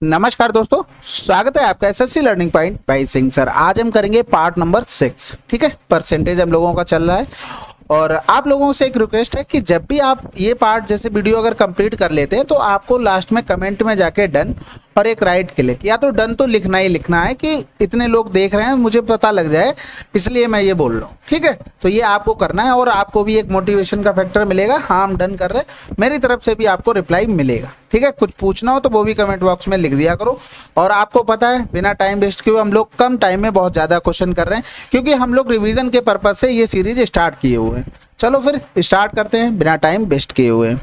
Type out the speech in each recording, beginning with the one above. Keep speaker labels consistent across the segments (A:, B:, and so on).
A: नमस्कार दोस्तों, स्वागत है आपका SSC learning point by Singh sir. आज हम करेंगे पार्ट नंबर 6। ठीक है, परसेंटेज हम लोगों का चल रहा है और आप लोगों से एक रिक्वेस्ट है कि जब भी आप ये पार्ट जैसे वीडियो अगर कंप्लीट कर लेते हैं तो आपको लास्ट में कमेंट में जाके डन और एक राइट क्लिक, या तो डन तो लिखना ही लिखना है कि इतने लोग देख रहे हैं, मुझे पता लग जाए, इसलिए मैं ये बोल रहा हूँ। ठीक है, तो ये आपको करना है और आपको भी एक मोटिवेशन का फैक्टर मिलेगा। हाँ, हम डन कर रहे हैं, मेरी तरफ से भी आपको रिप्लाई मिलेगा। ठीक है, कुछ पूछना हो तो वो भी कमेंट बॉक्स में लिख दिया करो। और आपको पता है, बिना टाइम वेस्ट किए हम लोग कम टाइम में बहुत ज़्यादा क्वेश्चन कर रहे हैं, क्योंकि हम लोग रिवीजन के पर्पज से ये सीरीज स्टार्ट किए हुए हैं। चलो फिर स्टार्ट करते हैं बिना टाइम वेस्ट किए हुए।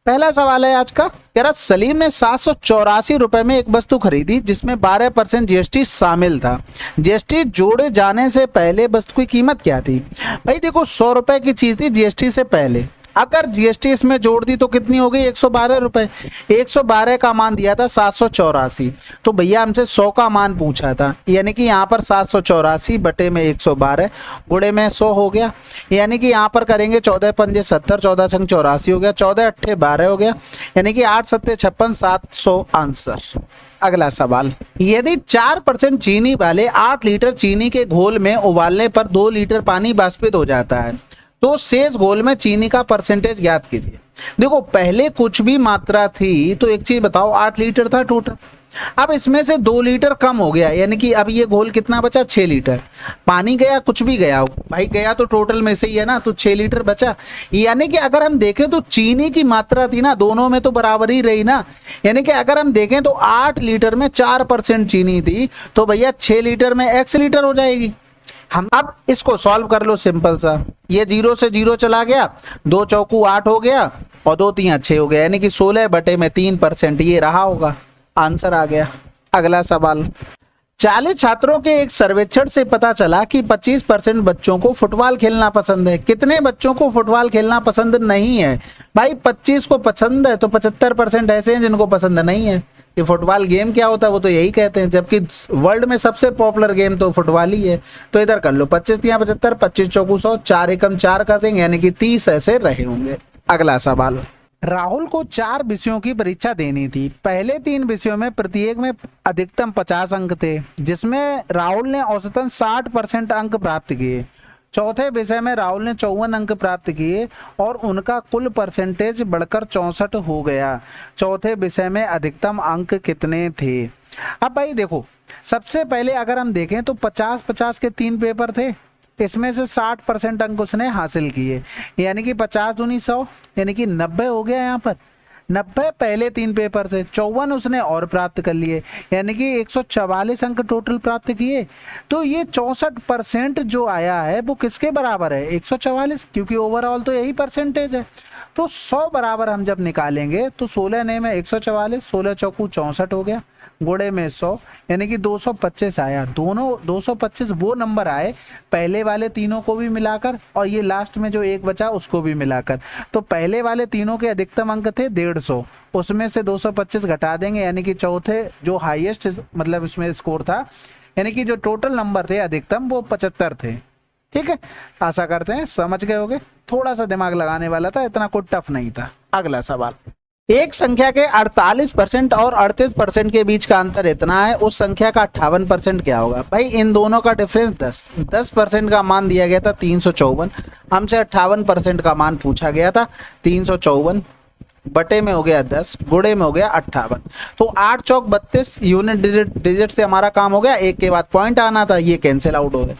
A: पहला सवाल है आज का, कह रहा सलीम ने 784 रुपए में एक वस्तु खरीदी जिसमें 12% जीएसटी शामिल था। जीएसटी जोड़े जाने से पहले वस्तु की कीमत क्या थी? भाई देखो, 100 रुपए की चीज थी जीएसटी से पहले, अगर जीएसटी इसमें जोड़ दी तो कितनी हो गई? 112 रुपए। 112 का मान दिया था 784, तो भैया हमसे 100 का मान पूछा था, यानी कि यहाँ पर 784 बटे में 112 गुणे में 100 हो गया, यानी कि यहाँ पर करेंगे 14 पंजे 70, 14 छंग 84 हो गया, 14 अट्ठे 12 हो गया, यानी कि 8 सत्ते 56, 700 आंसर। अगला सवाल, यदि 4% चीनी वाले 8 लीटर चीनी के घोल में उबालने पर 2 लीटर पानी वाष्पित हो जाता है, तो शेष घोल में चीनी का परसेंटेज ज्ञात कीजिए। देखो, पहले कुछ भी मात्रा थी तो एक चीज बताओ, 8 लीटर था टोटल, अब इसमें से 2 लीटर कम हो गया, यानी कि अब ये घोल कितना बचा? 6 लीटर। पानी गया, कुछ भी गया भाई, गया तो टोटल में से ही है ना, तो 6 लीटर बचा। यानी कि अगर हम देखें तो चीनी की मात्रा थी ना, दोनों में तो बराबर ही रही ना, यानी कि अगर हम देखें तो 8 लीटर में 4% चीनी थी, तो भैया 6 लीटर में x लीटर हो जाएगी। हम अब इसको सॉल्व कर लो, सिंपल सा, ये 0 से 0 चला गया, 2 चौकू 8 हो गया और 2 तिया 6 हो गया, यानी कि 16 बटे में 3% ये रहा होगा, आंसर आ गया। अगला सवाल, 40 छात्रों के एक सर्वेक्षण से पता चला कि 25% बच्चों को फुटबॉल खेलना पसंद है। कितने बच्चों को फुटबॉल खेलना पसंद नहीं है? भाई 25 को पसंद है तो 75% ऐसे हैं जिनको पसंद नहीं है। ये फुटबॉल गेम क्या होता है वो तो यही कहते हैं, जबकि वर्ल्ड में सबसे पॉपुलर गेम तो फुटबॉल ही है। तो इधर कर लो, 25 या 75, 25 चौकू 100, 4 एकम 4 कर देंगे, यानी कि 30 ऐसे रहे होंगे। अगला सवाल, राहुल को 4 विषयों की परीक्षा देनी थी। पहले 3 विषयों में प्रत्येक में अधिकतम 50 अंक थे, जिसमें राहुल ने औसतन 60% अंक प्राप्त किए। चौथे विषय में राहुल ने 54 अंक प्राप्त किए और उनका कुल परसेंटेज बढ़कर 64 हो गया। चौथे विषय में अधिकतम अंक कितने थे? अब भाई देखो, सबसे पहले अगर हम देखें तो 50-50 के 3 पेपर थे, इसमें से 60% अंक उसने हासिल किए, यानी कि 50 दूनी 100, यानी कि 90 हो गया। यहाँ पर 90 पहले 3 पेपर से, 54 उसने और प्राप्त कर लिए, यानी कि 144 अंक टोटल प्राप्त किए। तो ये 64% जो आया है वो किसके बराबर है? 144, क्योंकि ओवरऑल तो यही परसेंटेज है। तो 100 बराबर हम जब निकालेंगे तो 16 ने में 144, 16 चौकू 64 हो गया, गुणे में 100, यानी कि 225 आया। दोनों 225 वो नंबर आए, पहले वाले तीनों को भी मिलाकर और ये लास्ट में जो एक बचा उसको भी मिलाकर। तो पहले वाले तीनों के अधिकतम अंक थे 150, उसमें से 225 घटा देंगे, यानी कि चौथे जो हाईएस्ट मतलब इसमें स्कोर था, यानी कि जो टोटल नंबर थे अधिकतम वो 75 थे। ठीक है, आशा करते हैं समझ गए होगे, थोड़ा सा दिमाग लगाने वाला था, इतना कोई टफ नहीं था। अगला सवाल, एक संख्या के 48% और 38% के बीच का अंतर इतना है, उस संख्या का 58% क्या होगा? भाई इन दोनों का डिफरेंस 10% का मान दिया गया था 354, हमसे 58% का मान पूछा गया था। 354 बटे में हो गया 10, गुणे में हो गया 58, तो 8 चौक 32 यूनिट डिजिट से हमारा काम हो गया। एक के बाद पॉइंट आना था, ये कैंसिल आउट हो गया।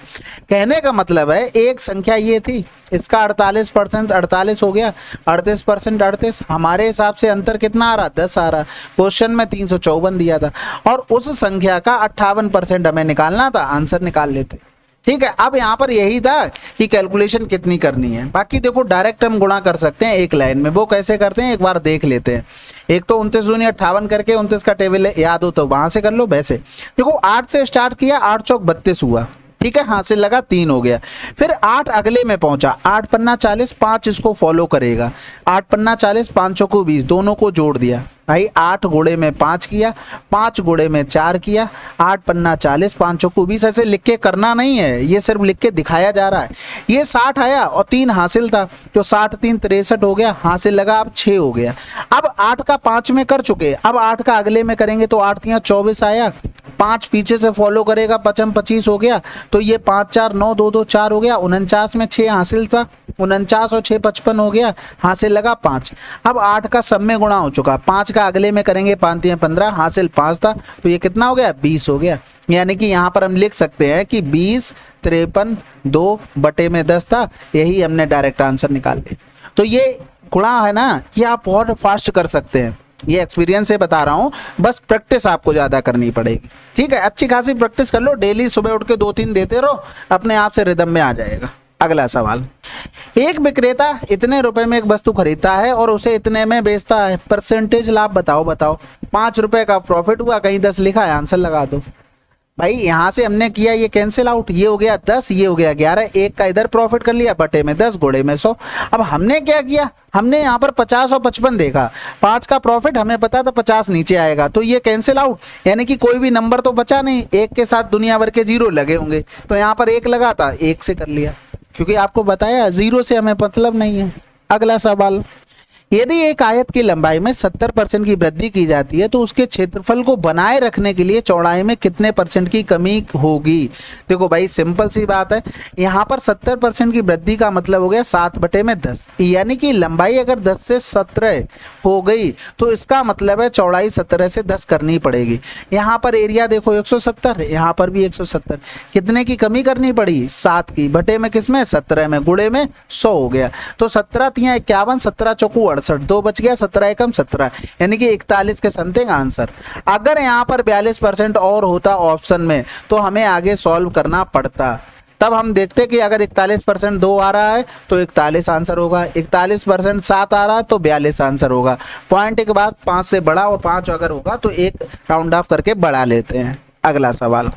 A: कहने का मतलब है एक संख्या ये थी, इसका 48% 48 हो गया, 38% 38, हमारे हिसाब से अंतर कितना आ रहा? 10 आ रहा। क्वेश्चन में 354 दिया था और उस संख्या का 58% हमें निकालना था, आंसर निकाल लेते। ठीक है, अब यहाँ पर यही था कि कैलकुलेशन कितनी करनी है। बाकी देखो, डायरेक्ट हम गुणा कर सकते हैं एक लाइन में, वो कैसे करते हैं एक बार देख लेते हैं। एक तो 29 दूनी 58 करके 29 का टेबल याद हो तो वहां से कर लो। वैसे देखो, 8 से स्टार्ट किया, 8 चौक 32 हुआ, ठीक है, हासिल लगा 3 हो गया। फिर 8 अगले में पहुंचा, 8 पन्ना 40, 5 इसको फॉलो करेगा, 8 पन्ना 40, 5 चौको 20, दोनों को जोड़ दिया भाई, 8 गुणे में 5 किया, 5 गुणे में 4 किया, 8 पन्ना 40, 5 चौको 20, ऐसे लिख के करना नहीं है, ये सिर्फ लिख के दिखाया जा रहा है। ये 60 आया और 3 हासिल था, तो 60 3 63 हो गया, हासिल लगा अब 6 हो गया। अब 8 का 5 में कर चुके, अब 8 का अगले में करेंगे तो 8 3 24 आया, 5 पीछे से फॉलो करेगा, 5 25 हो गया, तो ये 5 4 9 2 2 4 हो गया, 49 में 6 हासिल था, 49 और 6 55 हो गया, हासिल लगा 5। अब 8 का सब में गुणा हो चुका, 5 का अगले में करेंगे, 5 3 15, हासिल 5 था, तो ये कितना हो गया 20 हो गया। यानी कि यहाँ पर हम लिख सकते हैं कि 20 53 2 बटे में 10 था, यही हमने डायरेक्ट आंसर निकाल लिया। तो ये गुणा है ना, ये आप बहुत फास्ट कर सकते हैं, ये एक्सपीरियंस से बता रहा हूँ, बस प्रैक्टिस आपको ज़्यादा करनी पड़ेगी। ठीक है, अच्छी खासी प्रैक्टिस कर लो, डेली सुबह उठ के 2-3 देते रहो, अपने आप से रिदम में आ जाएगा। अगला सवाल, एक विक्रेता इतने रुपए में एक वस्तु खरीदता है और उसे इतने में बेचता है, परसेंटेज लाभ बताओ। 5 रुपए का प्रॉफिट हुआ, कहीं 10 लिखा है, आंसर लगा दो। भाई यहाँ से हमने किया, ये कैंसिल आउट, ये हो गया 10, ये हो गया 11, एक का इधर प्रॉफिट कर लिया, बटे में 10 गुणे में 100। अब हमने क्या किया, हमने यहाँ पर 50 और 55 देखा, 5 का प्रॉफिट हमें पता था 50 नीचे आएगा, तो ये कैंसिल आउट, यानी कि कोई भी नंबर तो बचा नहीं, एक के साथ दुनिया भर के 0 लगे होंगे, तो यहाँ पर 1 लगा था, 1 से कर लिया, क्योंकि आपको बताया 0 से हमें मतलब नहीं है। अगला सवाल, यदि एक आयत की लंबाई में 70% की वृद्धि की जाती है तो उसके क्षेत्रफल को बनाए रखने के लिए चौड़ाई में कितने % की कमी होगी। देखो भाई सिंपल सी बात है, यहाँ पर 70% की वृद्धि का मतलब हो गया 7 बटे में 10, यानी कि लंबाई अगर 10 से 17 हो गई तो इसका मतलब है चौड़ाई 17 से 10 करनी पड़ेगी। यहाँ पर एरिया देखो 170, यहाँ पर भी 170, कितने की कमी करनी पड़ी, 7 की, बटे में किसमें 17 में, गुणे में 100 हो गया, तो 17 3 51, 17 चौको 68, 2 बच गया, 17 एकम 17, यानी कि 41 के समथिंग आंसर। अगर यहाँ पर 42% और होता ऑप्शन में तो हमें आगे सॉल्व करना पड़ता, तब हम देखते कि अगर 41% 2 आ रहा है तो 41 आंसर होगा, 41% 7 आ रहा है तो 42 आंसर होगा। पॉइंट के बाद 5 से बड़ा और 5 अगर होगा तो एक राउंड ऑफ करके बढ़ा लेते हैं। अगला सवाल,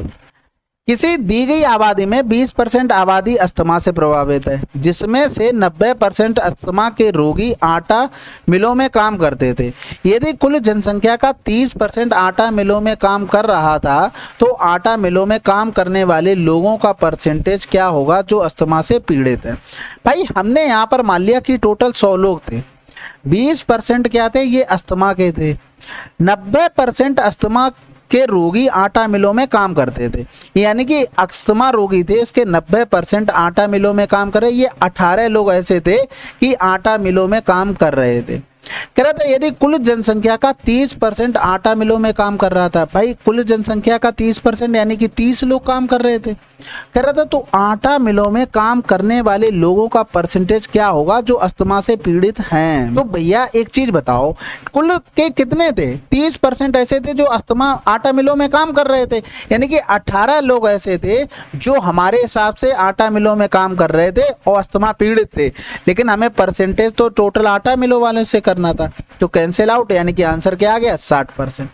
A: किसी दी गई आबादी में 20% आबादी अस्थमा से प्रभावित है, जिसमें से 90% अस्थमा के रोगी आटा मिलों में काम करते थे। यदि कुल जनसंख्या का 30% आटा मिलों में काम कर रहा था तो आटा मिलों में काम करने वाले लोगों का परसेंटेज क्या होगा जो अस्थमा से पीड़ित है। भाई हमने यहाँ पर मान लिया कि टोटल 100 लोग थे, 20% क्या थे, ये अस्थमा के थे, 90% अस्थमा के रोगी आटा मिलों में काम करते थे, यानी कि अस्थमा रोगी थे, इसके 90% आटा मिलों में काम कर रहे। ये 18 लोग ऐसे थे कि आटा मिलों में काम कर रहे थे। कह रहा था यदि कुल जनसंख्या का 30% आटा मिलों में काम कर रहा था, भाई कुल जनसंख्या का 30% यानी कि 30 लोग काम कर रहे थे। कह रहा था तो आटा मिलों में काम करने वाले लोगों का परसेंटेज क्या होगा जो अस्थमा से पीड़ित हैं। तो भैया एक चीज बताओ, कुल के कितने थे, 30% ऐसे थे जो अस्थमा आटा मिलों में काम कर रहे थे, यानी कि 18 लोग ऐसे थे जो हमारे हिसाब से आटा मिलों में काम कर रहे थे और अस्थमा पीड़ित थे, लेकिन हमें परसेंटेज तो टोटल आटा मिलों वाले से करना था, तो कैंसिल आउट, यानी कि आंसर क्या आ गया 60%।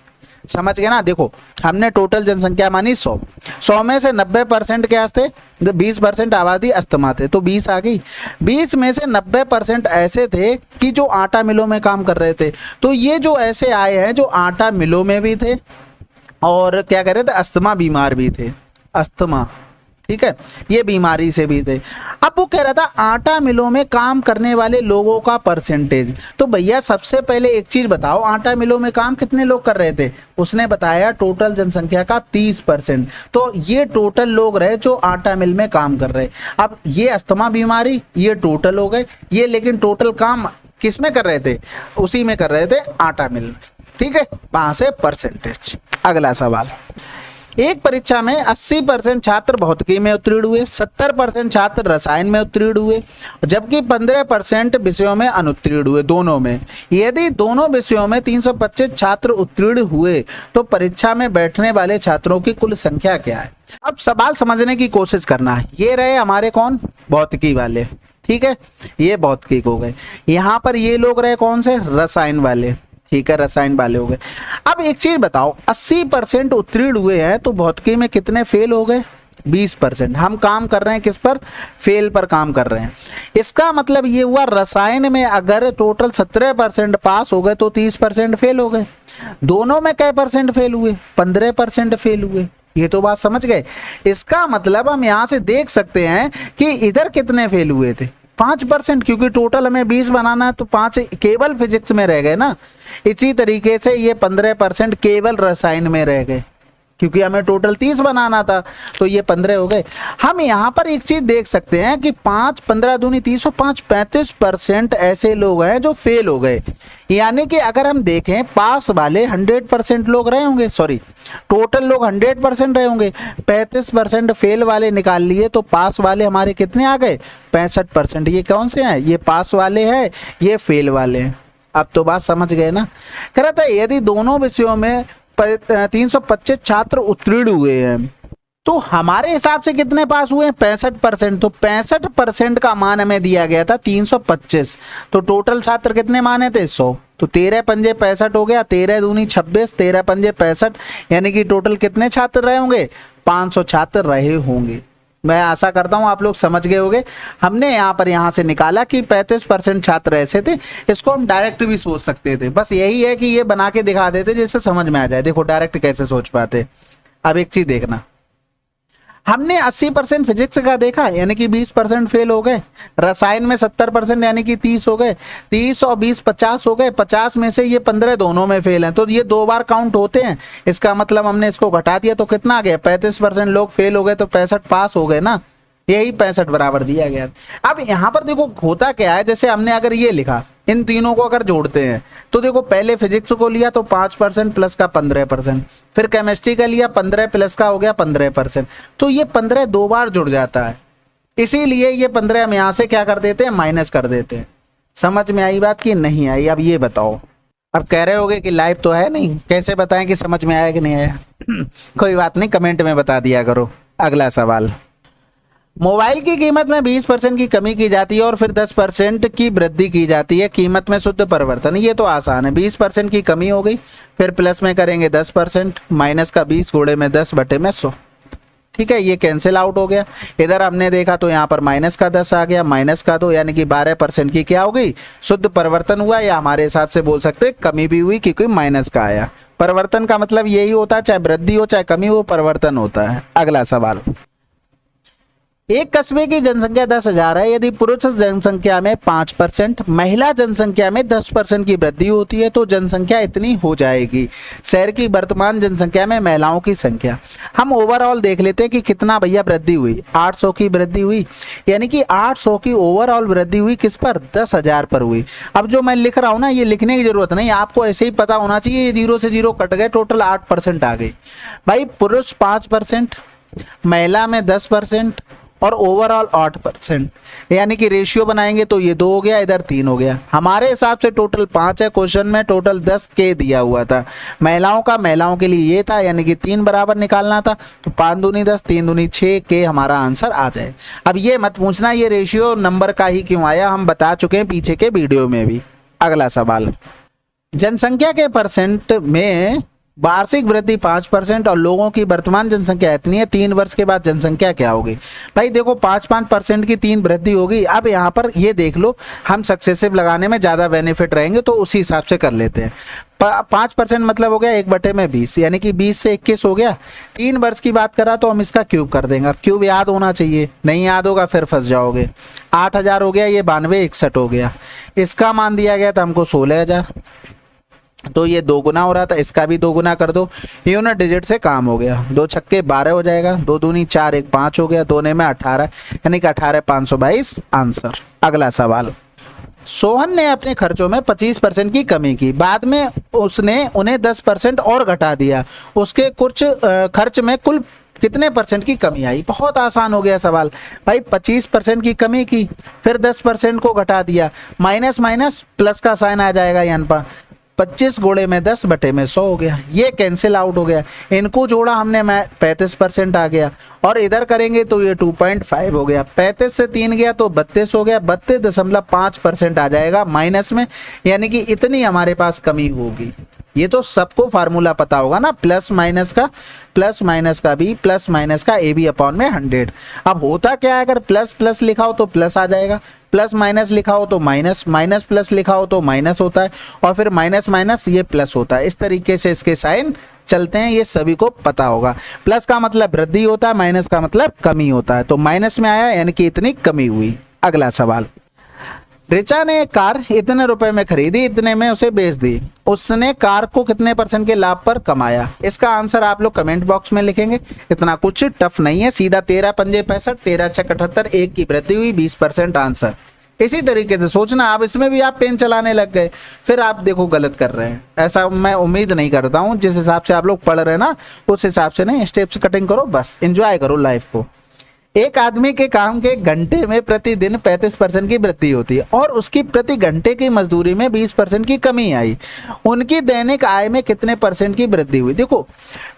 A: समझ गए ना। देखो हमने टोटल जनसंख्या मानी 100 में से 90% क्या थे, 20% आबादी अस्थमा थे, तो 20 आ गई। 20 में से 90% ऐसे थे कि जो आटा मिलों में काम कर रहे थे, तो ये जो ऐसे आए हैं जो आटा मिलों में भी थे और क्या कह रहे थे, अस्थमा बीमार भी थे, अस्थमा, ठीक है, ये बीमारी से भी थे। अब वो कह रहा था आटा मिलों में काम करने वाले लोगों का परसेंटेज। तो भैया सबसे पहले एक चीज बताओ, आटा मिलों में काम कितने लोग कर रहे थे, उसने बताया टोटल जनसंख्या का 30%, तो ये टोटल लोग रहे जो आटा मिल में काम कर रहे। अब ये अस्थमा बीमारी ये टोटल हो गए, ये लेकिन टोटल काम किस में कर रहे थे, उसी में कर रहे थे, आटा मिल में, ठीक है, वहां से परसेंटेज। अगला सवाल, एक परीक्षा में 80% छात्र भौतिकी में उत्तीर्ण हुए, 70% छात्र रसायन में उत्तीर्ण हुए, जबकि 15% विषयों में अनुत्तीर्ण हुए, दोनों में। यदि दोनों विषयों में 325 छात्र उत्तीर्ण हुए तो परीक्षा में बैठने वाले छात्रों की कुल संख्या क्या है। अब सवाल समझने की कोशिश करना है। ये रहे हमारे कौन, भौतिकी वाले, ठीक है, ये भौतिकी हो गए। यहाँ पर ये लोग रहे कौन से, रसायन वाले, ठीक है, रसायन वाले हो गए। अब एक चीज बताओ, 80% उत्तीर्ण हुए हैं तो भौतिकी में कितने फेल हो गए, 20%। हम काम कर रहे हैं किस पर? फेल पर काम कर रहे हैं। इसका मतलब ये हुआ रसायन में अगर टोटल 17% पास हो गए तो 30% फेल हो गए। दोनों में कै परसेंट फेल हुए? 15% फेल हुए। ये तो बात समझ गए। इसका मतलब हम यहां से देख सकते हैं कि इधर कितने फेल हुए थे? 5%, क्योंकि टोटल हमें 20 बनाना है तो 5 केवल फिजिक्स में रह गए ना। इसी तरीके से ये 15% केवल रसायन में रह गए, क्योंकि हमें टोटल 30 बनाना था तो ये 15 हो गए। हम यहाँ पर एक चीज देख सकते हैं कि 5 15 दूनी 30 और 5 35% ऐसे लोग हैं जो फेल हो गए। यानी कि अगर हम देखें पास वाले 100% लोग रहे होंगे, सॉरी टोटल लोग 100% रहे होंगे, 35% फेल वाले निकाल लिए तो पास वाले हमारे कितने आ गए? 65%। ये कौन से हैं? ये पास वाले हैं, ये फेल वाले हैं। अब तो बात समझ गए ना। कह रहा था यदि दोनों विषयों में 325 छात्र उत्तीर्ण हुए हैं तो हमारे हिसाब से कितने पास हुए हैं? 65%। तो 65% का मान हमें दिया गया था 325, तो टोटल छात्र कितने माने थे? 100। तो 13 पंजे 65 हो गया, 13 दूनी 26, 13 पंजे 65, यानी कि टोटल कितने छात्र रहे होंगे? 500 छात्र रहे होंगे। मैं आशा करता हूं आप लोग समझ गए होंगे। हमने यहाँ से निकाला कि 35% छात्र ऐसे थे। इसको हम डायरेक्ट भी सोच सकते थे, बस यही है कि ये बना के दिखा देते जिससे समझ में आ जाए। देखो डायरेक्ट कैसे सोच पाते। अब एक चीज देखना, हमने 80% फिजिक्स का देखा, यानी कि 20% फेल हो गए। रसायन में 70% यानी कि 30 हो गए। 30 और 20 50 हो गए। 50 में से ये 15 दोनों में फेल हैं, तो ये 2 बार काउंट होते हैं। इसका मतलब हमने इसको घटा दिया तो कितना आ गया? 35% लोग फेल हो गए तो 65 पास हो गए ना। यही 65 बराबर दिया गया। अब यहाँ पर देखो होता क्या है, जैसे हमने अगर ये लिखा, इन तीनों को अगर जोड़ते हैं तो देखो पहले फिजिक्स को लिया तो 5% प्लस का 15%, फिर केमिस्ट्री का लिया 15 प्लस का हो गया 15%, तो ये 15 2 बार जुड़ जाता है। इसीलिए ये 15 हम यहाँ से क्या कर देते हैं? माइनस कर देते हैं। समझ में आई बात कि नहीं आई? अब ये बताओ। अब कह रहे होगे कि लाइव तो है नहीं, कैसे बताएं कि समझ में आया कि नहीं आया? कोई बात नहीं, कमेंट में बता दिया करो। अगला सवाल, मोबाइल की कीमत में 20% की कमी की जाती है और फिर 10% की वृद्धि की जाती है, कीमत में शुद्ध परिवर्तन। ये तो आसान है, 20% की कमी हो गई, फिर प्लस में करेंगे 10%, माइनस का 20 गुणे में 10 बटे में 100। ठीक है, ये कैंसिल आउट हो गया। इधर हमने देखा तो यहाँ पर माइनस का 10 आ गया, माइनस का 2, यानी कि 12% की क्या हो गई? शुद्ध परिवर्तन हुआ, या हमारे हिसाब से बोल सकते हैं कमी भी हुई क्योंकि माइनस का आया। परिवर्तन का मतलब यही होता है, चाहे वृद्धि हो चाहे कमी हो, परिवर्तन होता है। अगला सवाल, एक कस्बे की जनसंख्या 10,000 है। यदि पुरुष जनसंख्या में 5%, महिला जनसंख्या में 10% की वृद्धि होती है तो जनसंख्या इतनी हो जाएगी। शहर की वर्तमान जनसंख्या में महिलाओं की संख्या। हम ओवरऑल देख लेते हैं कि कितना भैया वृद्धि हुई। 800 की वृद्धि हुई, यानी कि 800 की ओवरऑल वृद्धि हुई किस पर? 10,000 पर हुई। अब जो मैं लिख रहा हूं ना, ये लिखने की जरूरत नहीं, आपको ऐसे ही पता होना चाहिए। ये 0 से 0 कट गए, टोटल 8% आ गई। भाई पुरुष 5%, महिला में 10% और ओवरऑल 8%, यानी कि रेशियो बनाएंगे तो ये 2 हो गया, इधर 3 हो गया। हमारे हिसाब से टोटल 5 है। क्वेश्चन में टोटल 10 के दिया हुआ था। महिलाओं के लिए ये था, यानी कि 3 बराबर निकालना था, तो 5 दूनी 10, 3 दूनी 6 के हमारा आंसर आ जाए। अब ये मत पूछना ये रेशियो नंबर का ही क्यों आया, हम बता चुके हैं पीछे के वीडियो में भी। अगला सवाल, जनसंख्या के परसेंट में वार्षिक वृद्धि 5% और लोगों की वर्तमान जनसंख्या इतनी है, 3 वर्ष के बाद जनसंख्या क्या होगी? भाई देखो 5% की 3 वृद्धि होगी। अब यहाँ पर ये देख लो, हम सक्सेसिव लगाने में ज्यादा बेनिफिट रहेंगे तो उसी हिसाब से कर लेते हैं। 5% मतलब हो गया 1/20, यानी कि 20 से 21 हो गया। 3 वर्ष की बात करा तो हम इसका क्यूब कर देंगे। अब क्यूब याद होना चाहिए, नहीं याद होगा फिर फंस जाओगे। 8,000 हो गया, ये 92 61 हो गया। इसका मान दिया गया था हमको 16,000, तो ये 2 गुना हो रहा था, इसका भी 2 गुना कर दो। यूनिट डिजिट से काम हो गया। 2 छक्के 12 हो जाएगा, 2 दूनी 4, 1 5 हो गया, 2 ने में 18, यानी कि 18 522 आंसर। अगला सवाल, सोहन ने अपने खर्चों में 25% की कमी की, बाद में उसने उन्हें 10% और घटा दिया। उसके कुछ खर्च में कुल कितने परसेंट की कमी आई? बहुत आसान हो गया सवाल। भाई 25% की कमी की, फिर 10% को घटा दिया, माइनस माइनस प्लस का साइन आ जाएगा यहाँ पर। 25 गुणे में 10 बटे में 100 हो गया। ये कैंसिल आउट हो गया। इनको जोड़ा हमने, मैं 35% आ गया, और इधर करेंगे तो ये 2.5 हो गया। 35 से 3 गया तो 32 हो गया। 32.5% आ जाएगा माइनस में, यानी कि इतनी हमारे पास कमी होगी। ये तो सबको फार्मूला पता होगा ना, प्लस माइनस का बी प्लस माइनस का ए बी अपॉन में 100। अब होता क्या है, अगर प्लस प्लस लिखा हो तो प्लस आ जाएगा, प्लस माइनस लिखा हो तो माइनस, माइनस प्लस लिखा हो तो माइनस होता है, और फिर माइनस माइनस ये प्लस होता है। इस तरीके से इसके साइन चलते हैं, ये सभी को पता होगा। प्लस का मतलब वृद्धि होता है, माइनस का मतलब कमी होता है। तो माइनस में आया यानी कि इतनी कमी हुई। अगला सवाल, रिचा ने एक कार इतने रुपए में खरीदी, इतने में उसे बेच दी, उसने कार को कितने % के लाभ पर कमाया? इसका आंसर आप लोग कमेंट बॉक्स में लिखेंगे। इतना कुछ टफ नहीं है, सीधा 13 पंजे 65, 13 छक 78, 1 की वृद्धि हुई, 20% आंसर। इसी तरीके से सोचना। आप इसमें भी आप पेन चलाने लग गए, फिर आप देखो गलत कर रहे हैं। ऐसा मैं उम्मीद नहीं करता हूँ। जिस हिसाब से आप लोग पढ़ रहे हैं ना, उस हिसाब से नहीं, स्टेप्स कटिंग करो, बस एंजॉय करो लाइफ को। एक आदमी के काम के घंटे में प्रतिदिन 35% की वृद्धि होती है और उसकी प्रति घंटे की मजदूरी में 20% की कमी आई। उनकी दैनिक आय में कितने % की वृद्धि हुई? देखो,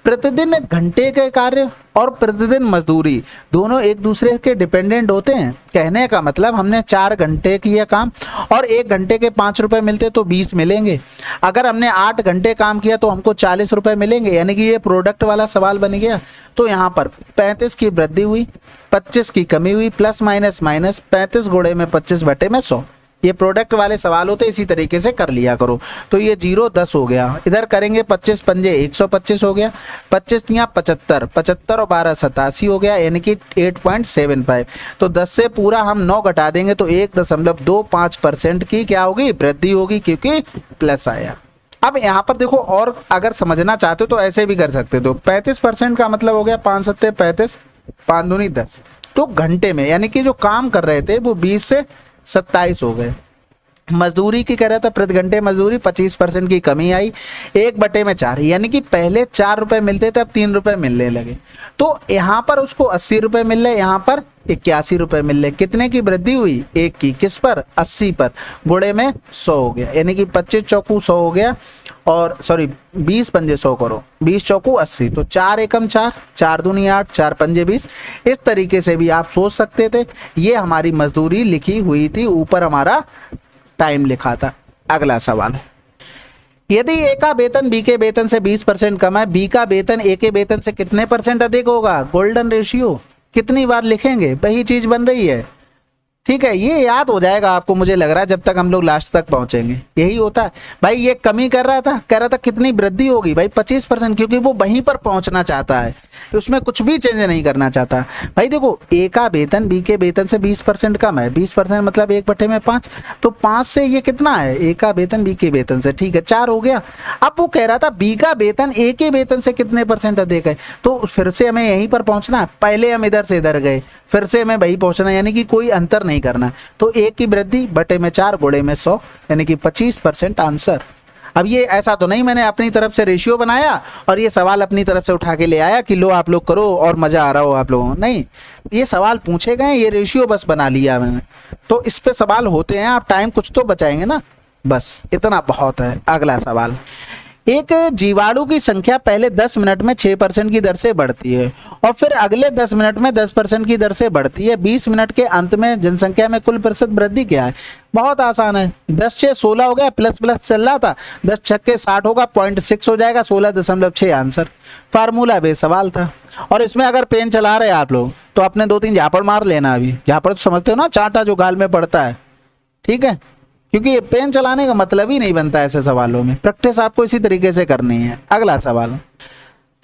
A: प्रतिदिन घंटे के कार्य और प्रतिदिन मजदूरी दोनों एक दूसरे के डिपेंडेंट होते हैं। कहने का मतलब हमने 4 घंटे किया काम और 1 घंटे के 5 रुपए मिलते तो 20 मिलेंगे। अगर हमने 8 घंटे काम किया तो हमको 40 रुपए मिलेंगे, यानी कि ये प्रोडक्ट वाला सवाल बन गया। तो यहाँ पर 35 की वृद्धि हुई, 25 की कमी हुई, प्लस माइनस माइनस, 35 गुणे में 25 बटे में 100। ये प्रोडक्ट वाले सवाल होते, इसी तरीके से कर लिया करो। तो ये 0 10 हो गया, इधर करेंगे 25 पंजे 125 हो गया, 25 तियां 75, 75 और 12 87 हो गया, यानी कि 8.75। तो 10 से पूरा हम 9 घटा देंगे तो 1.25% की क्या होगी? वृद्धि होगी, क्योंकि प्लस आया। अब यहाँ पर देखो, और अगर समझना चाहते हो तो ऐसे भी कर सकते हो। 35% का मतलब हो गया 5 सत्ते 35, 5 दूनी 10। तो घंटे में, यानी कि जो काम कर रहे थे वो 20 से 27 हो गए। मजदूरी की कह रहा था, प्रति घंटे मजदूरी 25% की कमी आई, 1/4, यानी कि पहले 4 रुपए मिलते थे, अब 3 रुपए मिलने लगे। तो यहाँ पर उसको 80 रुपए मिल रहे, यहाँ पर 81 रुपए मिल रहे। कितने की वृद्धि हुई? 1 की। किस पर? 80 पर। गुणे में 100 हो गया, यानी कि 25 चौकू 100 हो गया, और सॉरी 20 पंजे 100 करो, 20 चौकू 80। तो 4 एकम 4, 4 दूनी 8, 4 पंजे 20। इस तरीके से भी आप सोच सकते थे। ये हमारी मजदूरी लिखी हुई थी, ऊपर हमारा टाइम लिखा था। अगला सवाल, यदि ए का वेतन बी के वेतन से 20% कम है, बी का वेतन ए के वेतन से कितने % अधिक होगा? Golden ratio. कितनी बार लिखेंगे? वही चीज बन रही है, ठीक है। ये याद हो जाएगा आपको, मुझे लग रहा है, जब तक हम लोग लास्ट तक पहुंचेंगे। यही होता है भाई। ये कमी कर रहा था, कह रहा था कितनी वृद्धि होगी भाई? 25%, क्योंकि वो वहीं पर पहुंचना चाहता है, उसमें कुछ भी चेंज नहीं करना चाहता भाई। देखो, ए का वेतन बी के वेतन से 20% कम है, 20% मतलब 1/5, तो 5 से ये कितना है? ए का वेतन बी के वेतन से, ठीक है, 4 हो गया। अब वो कह रहा था बी का वेतन ए के वेतन से कितने % अधिक है, तो फिर से हमें यहीं पर पहुंचना है। पहले हम इधर से इधर गए, फिर से हमें वही पहुंचना, यानी कि कोई अंतर नहीं करना। तो 1 की वृद्धि बटे में 4 गुणे में 100, यानी कि 25% आंसर। अब ये ऐसा तो नहीं मैंने अपनी तरफ से रेशियो बनाया और ये सवाल अपनी तरफ से उठा के ले आया कि लो आप लोग करो और मजा आ रहा हो आप लोगों को, नहीं। ये सवाल पूछे गए, ये रेशियो बस बना लिया मैंने। तो इस पे सवाल होते हैं, आप टाइम कुछ तो बचाएंगे ना, बस इतना बहुत है। अगला सवाल, एक जीवाणु की संख्या पहले 10 मिनट में 6% की दर से बढ़ती है और फिर अगले 10 मिनट में 10% की दर से बढ़ती है। 20 मिनट के अंत में जनसंख्या में कुल प्रतिशत वृद्धि क्या है? बहुत आसान है, 10 6 16 हो गया, प्लस प्लस चल रहा था, 10 छक्के 60 होगा, 0.6 हो जाएगा, 16.6 आंसर। फार्मूला बेस सवाल था। और इसमें अगर पेन चला रहे आप लोग तो अपने 2-3 झापड़ मार लेना। अभी झापड़ तो समझते हो ना, चांटा जो गाल में पड़ता है, ठीक है, क्योंकि पेन चलाने का मतलब ही नहीं बनता ऐसे सवालों में। प्रैक्टिस आपको इसी तरीके से करनी है। अगला सवाल,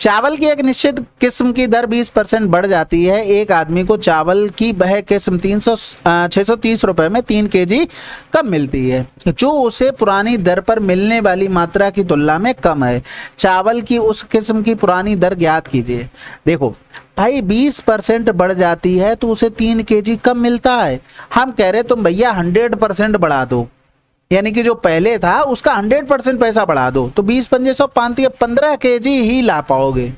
A: चावल की एक निश्चित किस्म की दर 20% बढ़ जाती है। एक आदमी को चावल की वह किस्म 630 रुपए में 3 kg कम मिलती है, जो उसे पुरानी दर पर मिलने वाली मात्रा की तुलना में कम है। चावल की उस किस्म की पुरानी दर ज्ञात कीजिए। देखो भाई, 20% बढ़ जाती है तो उसे 3 kg कम मिलता है। हम कह रहे तुम भैया 100% बढ़ा दो, यानी कि जो पहले था उसका 100% पैसा बढ़ा दो, तो 20 पंजे 100 15 kg ही ला पाओगे।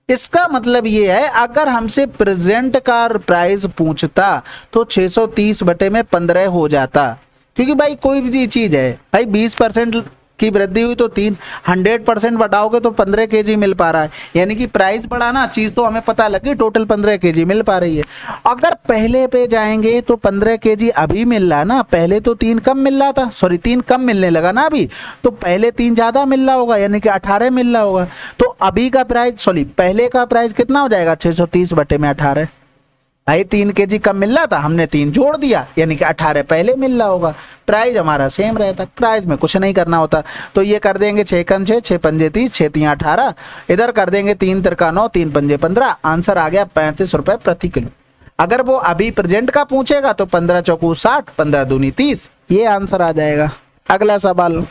A: इसका मतलब ये है, अगर हमसे प्रेजेंट का प्राइस पूछता तो 630 बटे में 15 हो जाता, क्योंकि भाई कोई भी चीज है भाई 20% की वृद्धि हुई तो 3, 100% बढ़ाओगे तो 15 kg मिल पा रहा है, यानी कि प्राइस बढ़ा ना, चीज़ तो हमें पता लगी टोटल 15 kg मिल पा रही है। अगर पहले पे जाएंगे तो 15 kg अभी मिल रहा है ना, पहले तो 3 कम मिल रहा था, सॉरी 3 कम मिलने लगा ना अभी, तो पहले 3 ज़्यादा मिल रहा होगा, यानी कि 18 मिल रहा होगा। तो अभी का प्राइस, सॉरी पहले का प्राइस कितना हो जाएगा, 630 बटे में 18। भाई 3 kg कम मिल रहा था, हमने 3 जोड़ दिया, यानी कि 18 पहले मिल रहा होगा, प्राइस हमारा सेम रहता, प्राइस में कुछ नहीं करना होता। तो ये कर देंगे 6 कम 6, 6 पंजे 30, 6 3 18, इधर कर देंगे 3 तिरका 9, 3 पंजे 15, आंसर आ गया 35 रुपए प्रति किलो। अगर वो अभी प्रेजेंट का पूछेगा तो 15 चौकू 60, 15 दूनी 30, ये आंसर आ जाएगा। अगला सवाल,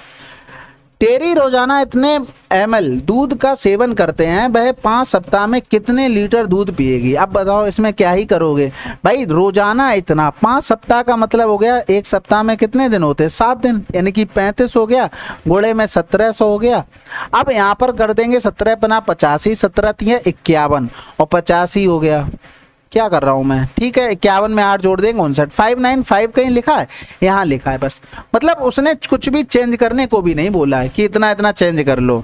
A: टेरी रोजाना इतने ml दूध का सेवन करते हैं, वह 5 सप्ताह में कितने लीटर दूध पिएगी। अब बताओ इसमें क्या ही करोगे भाई, रोजाना इतना, 5 सप्ताह का मतलब हो गया एक सप्ताह में कितने दिन होते हैं, 7 दिन, यानी कि 35 हो गया, गुणे में 1700 हो गया। अब यहाँ पर कर देंगे 17 पना 85, 17 तिया 51 और 85 हो गया, क्या कर रहा हूँ मैं, ठीक है 51 में 8 जोड़ देंगे 59, 595 कहीं लिखा है, यहाँ लिखा है बस, मतलब उसने कुछ भी चेंज करने को भी नहीं बोला है कि इतना इतना चेंज कर लो,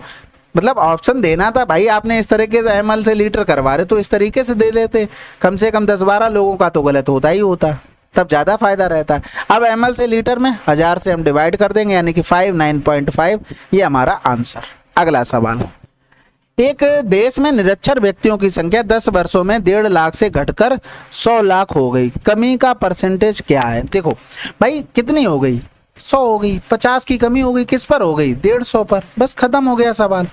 A: मतलब ऑप्शन देना था भाई, आपने इस तरीके से ml से लीटर करवा रहे तो इस तरीके से दे देते, कम से कम 10-12 लोगों का तो गलत होता ही होता, तब ज़्यादा फायदा रहता। अब ml से लीटर में 1000 से हम डिवाइड कर देंगे, यानी कि 59.5, ये हमारा आंसर। अगला सवाल, एक देश में निरक्षर व्यक्तियों की संख्या 10 वर्षों में 1.5 लाख से घटकर 100 लाख हो गई, कमी का परसेंटेज क्या है। देखो भाई कितनी हो गई, 100 हो गई, 50 की कमी हो गई, किस पर हो गई, 150 पर, बस खत्म हो गया सवाल।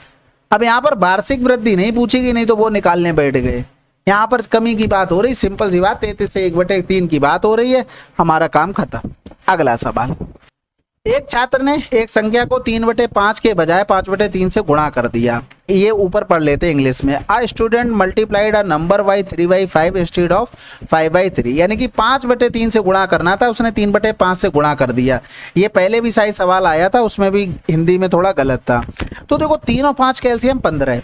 A: अब यहाँ पर वार्षिक वृद्धि नहीं पूछेगी, नहीं तो वो निकालने बैठ गए, यहाँ पर कमी की बात हो रही, सिंपल सी बात, 33 से 1/3 की बात हो रही है, हमारा काम खत्म। अगला सवाल, एक छात्र ने एक संख्या को 3/5 के बजाय 5/3 से गुणा कर दिया, ये ऊपर पढ़ लेते हैं इंग्लिश में। A student multiplied a number by 3/5 instead of 5/3, यानी कि 5/3 से गुणा करना था, उसने 3/5 से गुणा कर दिया। ये पहले भी शायद सवाल आया था, उसमें भी हिंदी में थोड़ा गलत था। तो देखो 3 और 5 कैल्शियम 15 है,